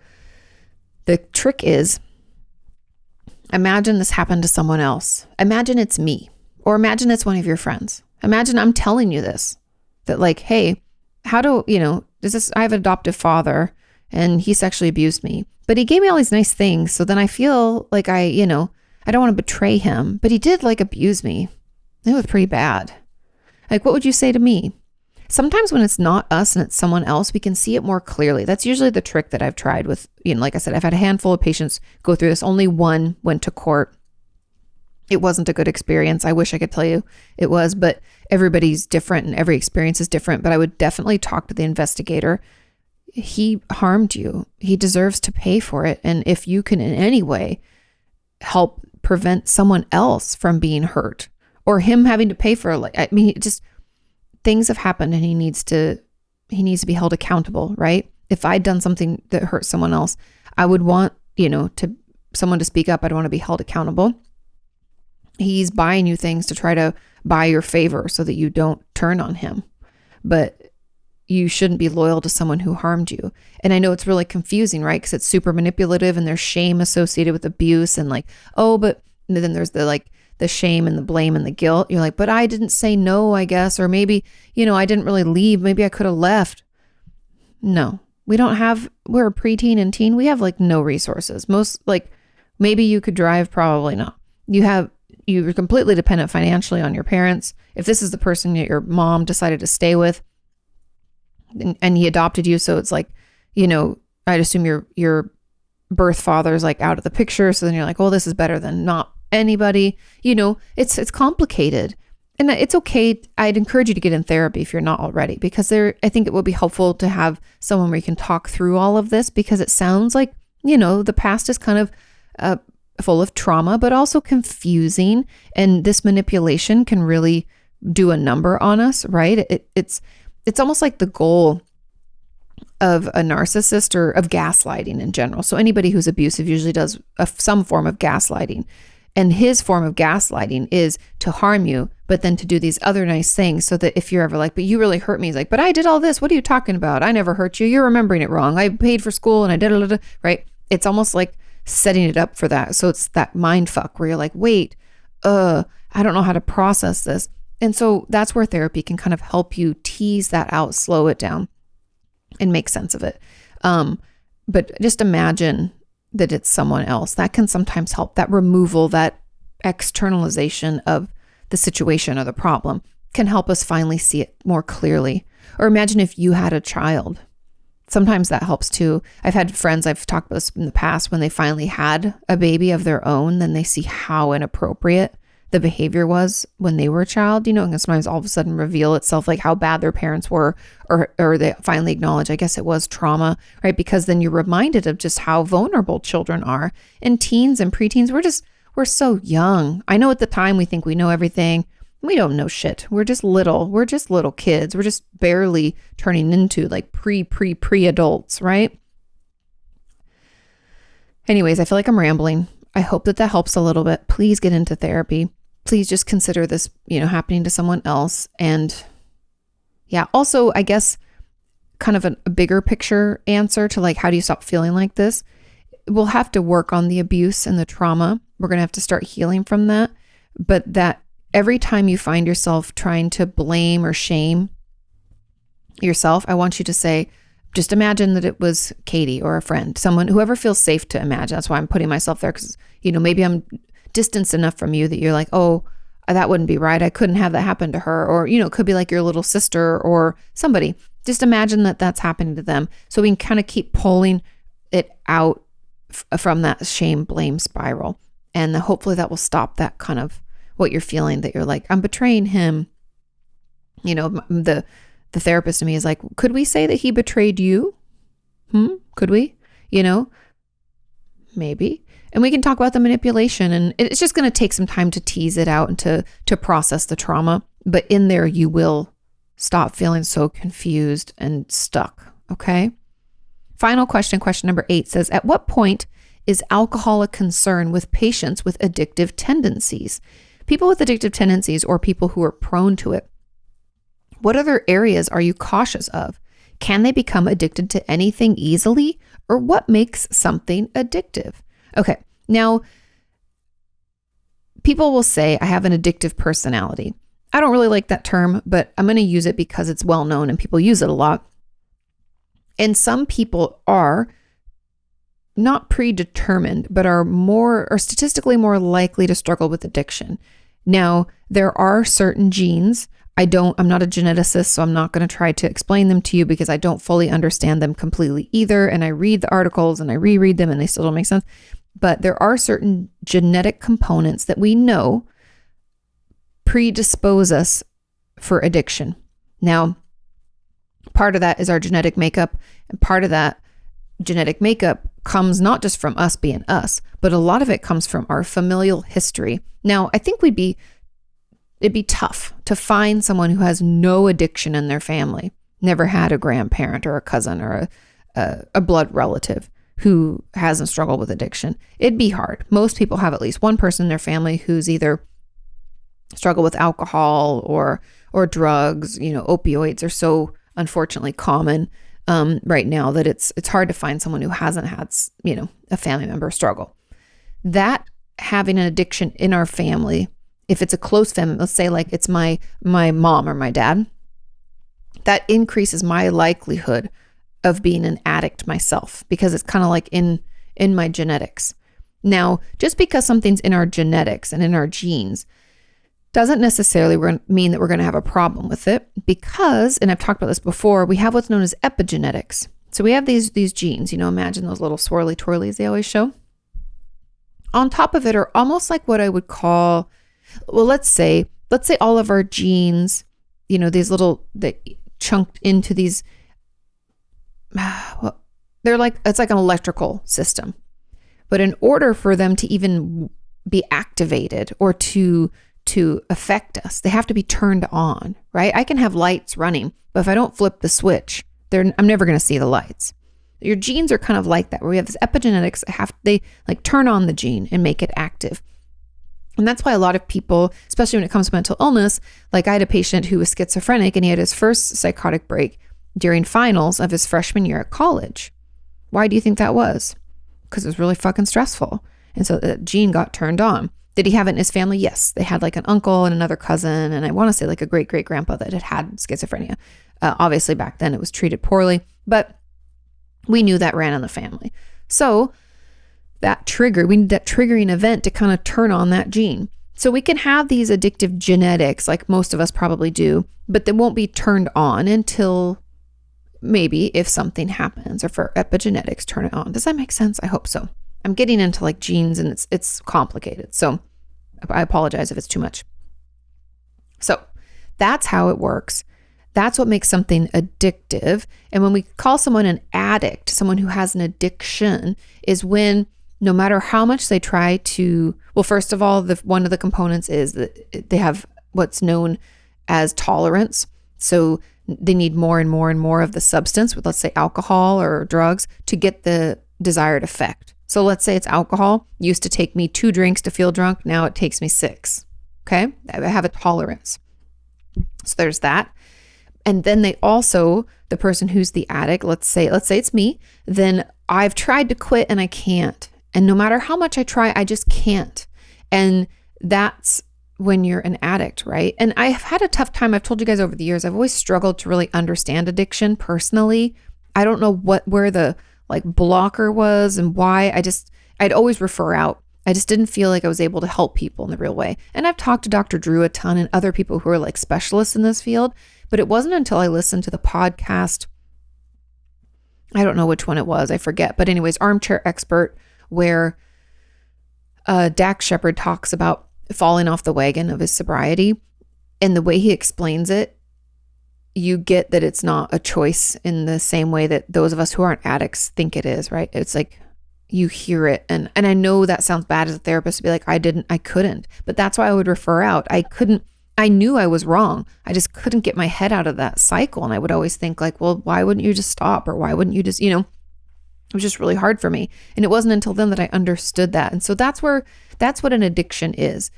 The trick is, imagine this happened to someone else. Imagine it's me, or imagine it's one of your friends. Imagine I'm telling you this, that like, hey, I have an adoptive father and he sexually abused me, but he gave me all these nice things. So then I feel like I don't want to betray him, but he did like abuse me. It was pretty bad. Like, what would you say to me? Sometimes when it's not us and it's someone else, we can see it more clearly. That's usually the trick that I've tried with, like I said, I've had a handful of patients go through this. Only one went to court. It wasn't a good experience. I wish I could tell you it was, but everybody's different and every experience is different. But I would definitely talk to the investigator. He harmed you. He deserves to pay for it. And if you can in any way help prevent someone else from being hurt or him having to pay for things have happened and he needs to be held accountable, right? If I'd done something that hurt someone else, I would want, someone to speak up. I'd want to be held accountable. He's buying you things to try to buy your favor so that you don't turn on him. But you shouldn't be loyal to someone who harmed you. And I know it's really confusing, right? Because it's super manipulative and there's shame associated with abuse and like, but then there's the shame and the blame and the guilt. You're like, but I didn't say no, I guess. Or maybe, I didn't really leave. Maybe I could have left. No, we're a preteen and teen. We have like no resources. Maybe you could drive, probably not. You're completely dependent financially on your parents. If this is the person that your mom decided to stay with and he adopted you, so it's like, I'd assume your birth father is like out of the picture. So then you're like, oh, this is better than not anybody. It's complicated. And it's okay. I'd encourage you to get in therapy if you're not already, because I think it will be helpful to have someone where you can talk through all of this, because it sounds like, the past is kind of full of trauma, but also confusing. And this manipulation can really do a number on us, right? It's almost like the goal of a narcissist or of gaslighting in general. So anybody who's abusive usually does some form of gaslighting. And his form of gaslighting is to harm you, but then to do these other nice things so that if you're ever like, but you really hurt me, he's like, but I did all this. What are you talking about? I never hurt you. You're remembering it wrong. I paid for school and I did it, right? It's almost like setting it up for that. So it's that mind fuck where you're like, wait, I don't know how to process this. And so that's where therapy can kind of help you tease that out, slow it down, and make sense of it. But just imagine that it's someone else. That can sometimes help. That removal, that externalization of the situation or the problem can help us finally see it more clearly. Or imagine if you had a child. Sometimes that helps too. I've had friends, I've talked about this in the past, when they finally had a baby of their own, then they see how inappropriate the behavior was when they were a child, and sometimes all of a sudden reveal itself like how bad their parents were, or they finally acknowledge, I guess it was trauma, right? Because then you're reminded of just how vulnerable children are. And teens and preteens, we're We're so young. I know at the time we think we know everything. We don't know shit. We're just little. We're just little kids. We're just barely turning into like pre-adults, right? Anyways, I feel like I'm rambling. I hope that helps a little bit. Please get into therapy. Please just consider this, happening to someone else. And yeah, also, I guess kind of a bigger picture answer to like, how do you stop feeling like this? We'll have to work on the abuse and the trauma. We're going to have to start healing from that. But that every time you find yourself trying to blame or shame yourself, I want you to say, just imagine that it was Katie or a friend, someone, whoever feels safe to imagine. That's why I'm putting myself there, because, maybe I'm distanced enough from you that you're like, oh, that wouldn't be right. I couldn't have that happen to her. Or, it could be like your little sister or somebody. Just imagine that that's happening to them. So we can kind of keep pulling it out from that shame blame spiral. And hopefully that will stop that kind of what you're feeling, that you're like, I'm betraying him. The therapist to me is like, could we say that he betrayed you? Could we? Maybe. And we can talk about the manipulation, and it's just going to take some time to tease it out and to process the trauma. But in there, you will stop feeling so confused and stuck. Okay. Final question number 8 says, at what point is alcohol a concern with patients with addictive tendencies? People with addictive tendencies, or people who are prone to it, what other areas are you cautious of? Can they become addicted to anything easily? Or what makes something addictive? Okay, now, people will say, I have an addictive personality. I don't really like that term, but I'm going to use it because it's well known and people use it a lot. And some people are not predetermined, but are statistically more likely to struggle with addiction. Now, there are certain genes. I'm not a geneticist, so I'm not going to try to explain them to you because I don't fully understand them completely either. And I read the articles and I reread them and they still don't make sense. But there are certain genetic components that we know predispose us for addiction. Now, part of that is our genetic makeup, and part of that genetic makeup comes not just from us being us, but a lot of it comes from our familial history. Now, I think it'd be tough to find someone who has no addiction in their family, never had a grandparent or a cousin or a blood relative who hasn't struggled with addiction. It'd be hard. Most people have at least one person in their family who's either struggled with alcohol or drugs. Opioids are so unfortunately common right now that it's hard to find someone who hasn't had, a family member struggle. That having an addiction in our family, if it's a close family, let's say like it's my mom or my dad, that increases my likelihood of being an addict myself, because it's kind of like in my genetics. Now, just because something's in our genetics and in our genes doesn't necessarily mean that we're going to have a problem with it, because, and I've talked about this before, we have what's known as epigenetics. So we have these genes, imagine those little swirly twirlies they always show. On top of it are almost like what I would call, well, let's say all of our genes, these little, that chunked into these, well, it's like an electrical system. But in order for them to even be activated or to affect us, they have to be turned on, right? I can have lights running, but if I don't flip the switch, I'm never going to see the lights. Your genes are kind of like that, where we have this epigenetics, they like turn on the gene and make it active. And that's why a lot of people, especially when it comes to mental illness, like I had a patient who was schizophrenic and he had his first psychotic break during finals of his freshman year at college. Why do you think that was? Because it was really fucking stressful. And so the gene got turned on. Did he have it in his family? Yes. They had like an uncle and another cousin, and I want to say like a great-great-grandpa that had schizophrenia. Obviously back then it was treated poorly, but we knew that ran in the family. So we need that triggering event to kind of turn on that gene. So we can have these addictive genetics, like most of us probably do, but they won't be turned on until maybe if something happens, or for epigenetics turn it on. Does that make sense? I hope so. I'm getting into like genes and it's complicated. So I apologize if it's too much. So that's how it works. That's what makes something addictive. And when we call someone an addict, someone who has an addiction, is when no matter how much they try to, well, first of all, one of the components is that they have what's known as tolerance. So they need more and more and more of the substance, with, let's say, alcohol or drugs, to get the desired effect. So let's say it's alcohol. Used to take me 2 drinks to feel drunk. Now it takes me 6. Okay. I have a tolerance. So there's that. And then they also, the person who's the addict, let's say it's me, then I've tried to quit and I can't. And no matter how much I try, I just can't. And that's when you're an addict, right? And I've had a tough time. I've told you guys over the years, I've always struggled to really understand addiction personally. I don't know where the blocker was and why. I'd always refer out. I just didn't feel like I was able to help people in the real way. And I've talked to Dr. Drew a ton and other people who are specialists in this field, but it wasn't until I listened to the podcast, I don't know which one it was, I forget. But anyways, Armchair Expert, where Dax Shepard talks about falling off the wagon of his sobriety. And the way he explains it, you get that it's not a choice in the same way that those of us who aren't addicts think it is, right? It's like you hear it. And I know that sounds bad as a therapist to be like, I couldn't. But that's why I would refer out. I knew I was wrong. I just couldn't get my head out of that cycle. And I would always think well, why wouldn't you just stop? Or why wouldn't you just, it was just really hard for me. And it wasn't until then that I understood that. And so that's what an addiction is.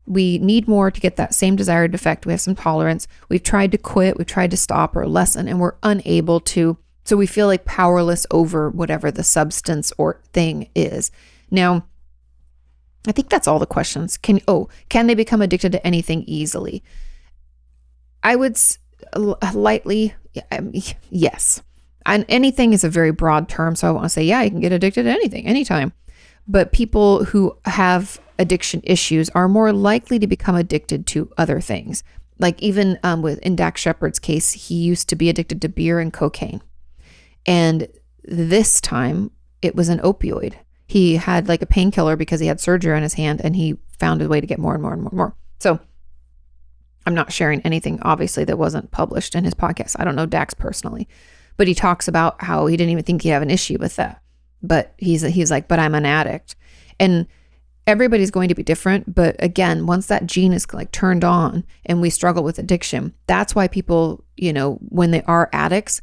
We need more to get that same desired effect. We have some tolerance. We've tried to quit. We've tried to stop or lessen, and we're unable to. So we feel powerless over whatever the substance or thing is. Now, I think that's all the questions. Can they become addicted to anything easily? I would lightly, yes. And anything is a very broad term. So I want to say, yeah, you can get addicted to anything, anytime. But people who have addiction issues are more likely to become addicted to other things. Even in Dax Shepard's case, he used to be addicted to beer and cocaine. And this time it was an opioid. He had a painkiller because he had surgery on his hand, and he found a way to get more and more and more and more. So I'm not sharing anything, obviously, that wasn't published in his podcast. I don't know Dax personally, but he talks about how he didn't even think he'd have an issue with that. But he's like, but I'm an addict. And everybody's going to be different. But again, once that gene is turned on and we struggle with addiction, that's why people, when they are addicts,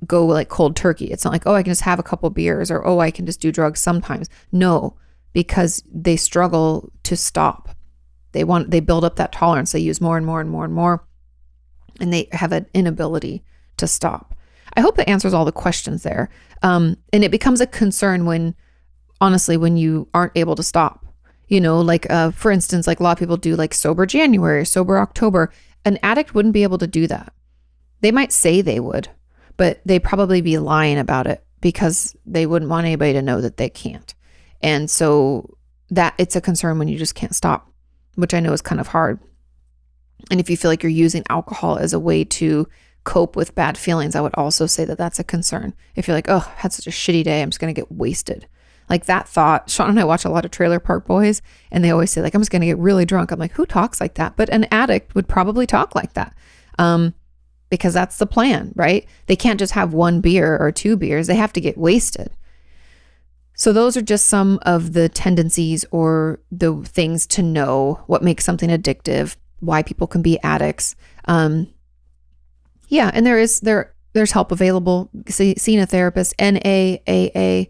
go cold turkey. It's not I can just have a couple beers, or, I can just do drugs sometimes. No, because they struggle to stop. They build up that tolerance. They use more and more and more and more, and they have an inability to stop. I hope that answers all the questions there. And it becomes a concern when you aren't able to stop, for instance, a lot of people do sober January, sober October. An addict wouldn't be able to do that. They might say they would, but they'd probably be lying about it because they wouldn't want anybody to know that they can't. And so that it's a concern when you just can't stop, which I know is kind of hard. And if you feel like you're using alcohol as a way to cope with bad feelings, I would also say that that's a concern. If you're I had such a shitty day, I'm just going to get wasted. That thought, Sean and I watch a lot of Trailer Park Boys, and they always say I'm just going to get really drunk. I'm who talks like that? But an addict would probably talk like that. Because that's the plan, right? They can't just have 1 beer or 2 beers. They have to get wasted. So those are just some of the tendencies or the things to know what makes something addictive, why people can be addicts. Yeah, and there's help available. Seeing a therapist, NA, AA,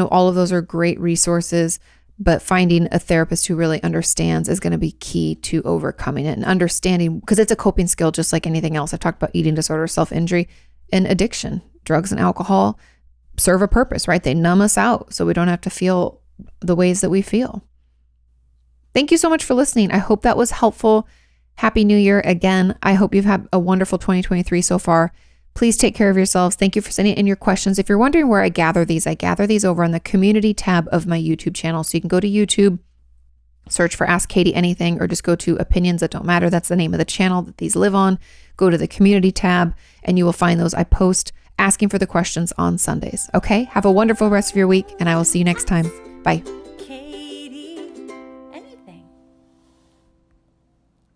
all of those are great resources. But finding a therapist who really understands is going to be key to overcoming it and understanding, because it's a coping skill just like anything else. I've talked about eating disorder, self-injury, and addiction. Drugs and alcohol serve a purpose, right? They numb us out so we don't have to feel the ways that we feel. Thank you so much for listening. I hope that was helpful. Happy New Year again. I hope you've had a wonderful 2023 so far. Please take care of yourselves. Thank you for sending in your questions. If you're wondering where I gather these over on the community tab of my YouTube channel. So you can go to YouTube, search for Ask Kati Anything, or just go to Opinions That Don't Matter. That's the name of the channel that these live on. Go to the community tab and you will find those. I post asking for the questions on Sundays. Okay, have a wonderful rest of your week, and I will see you next time. Bye.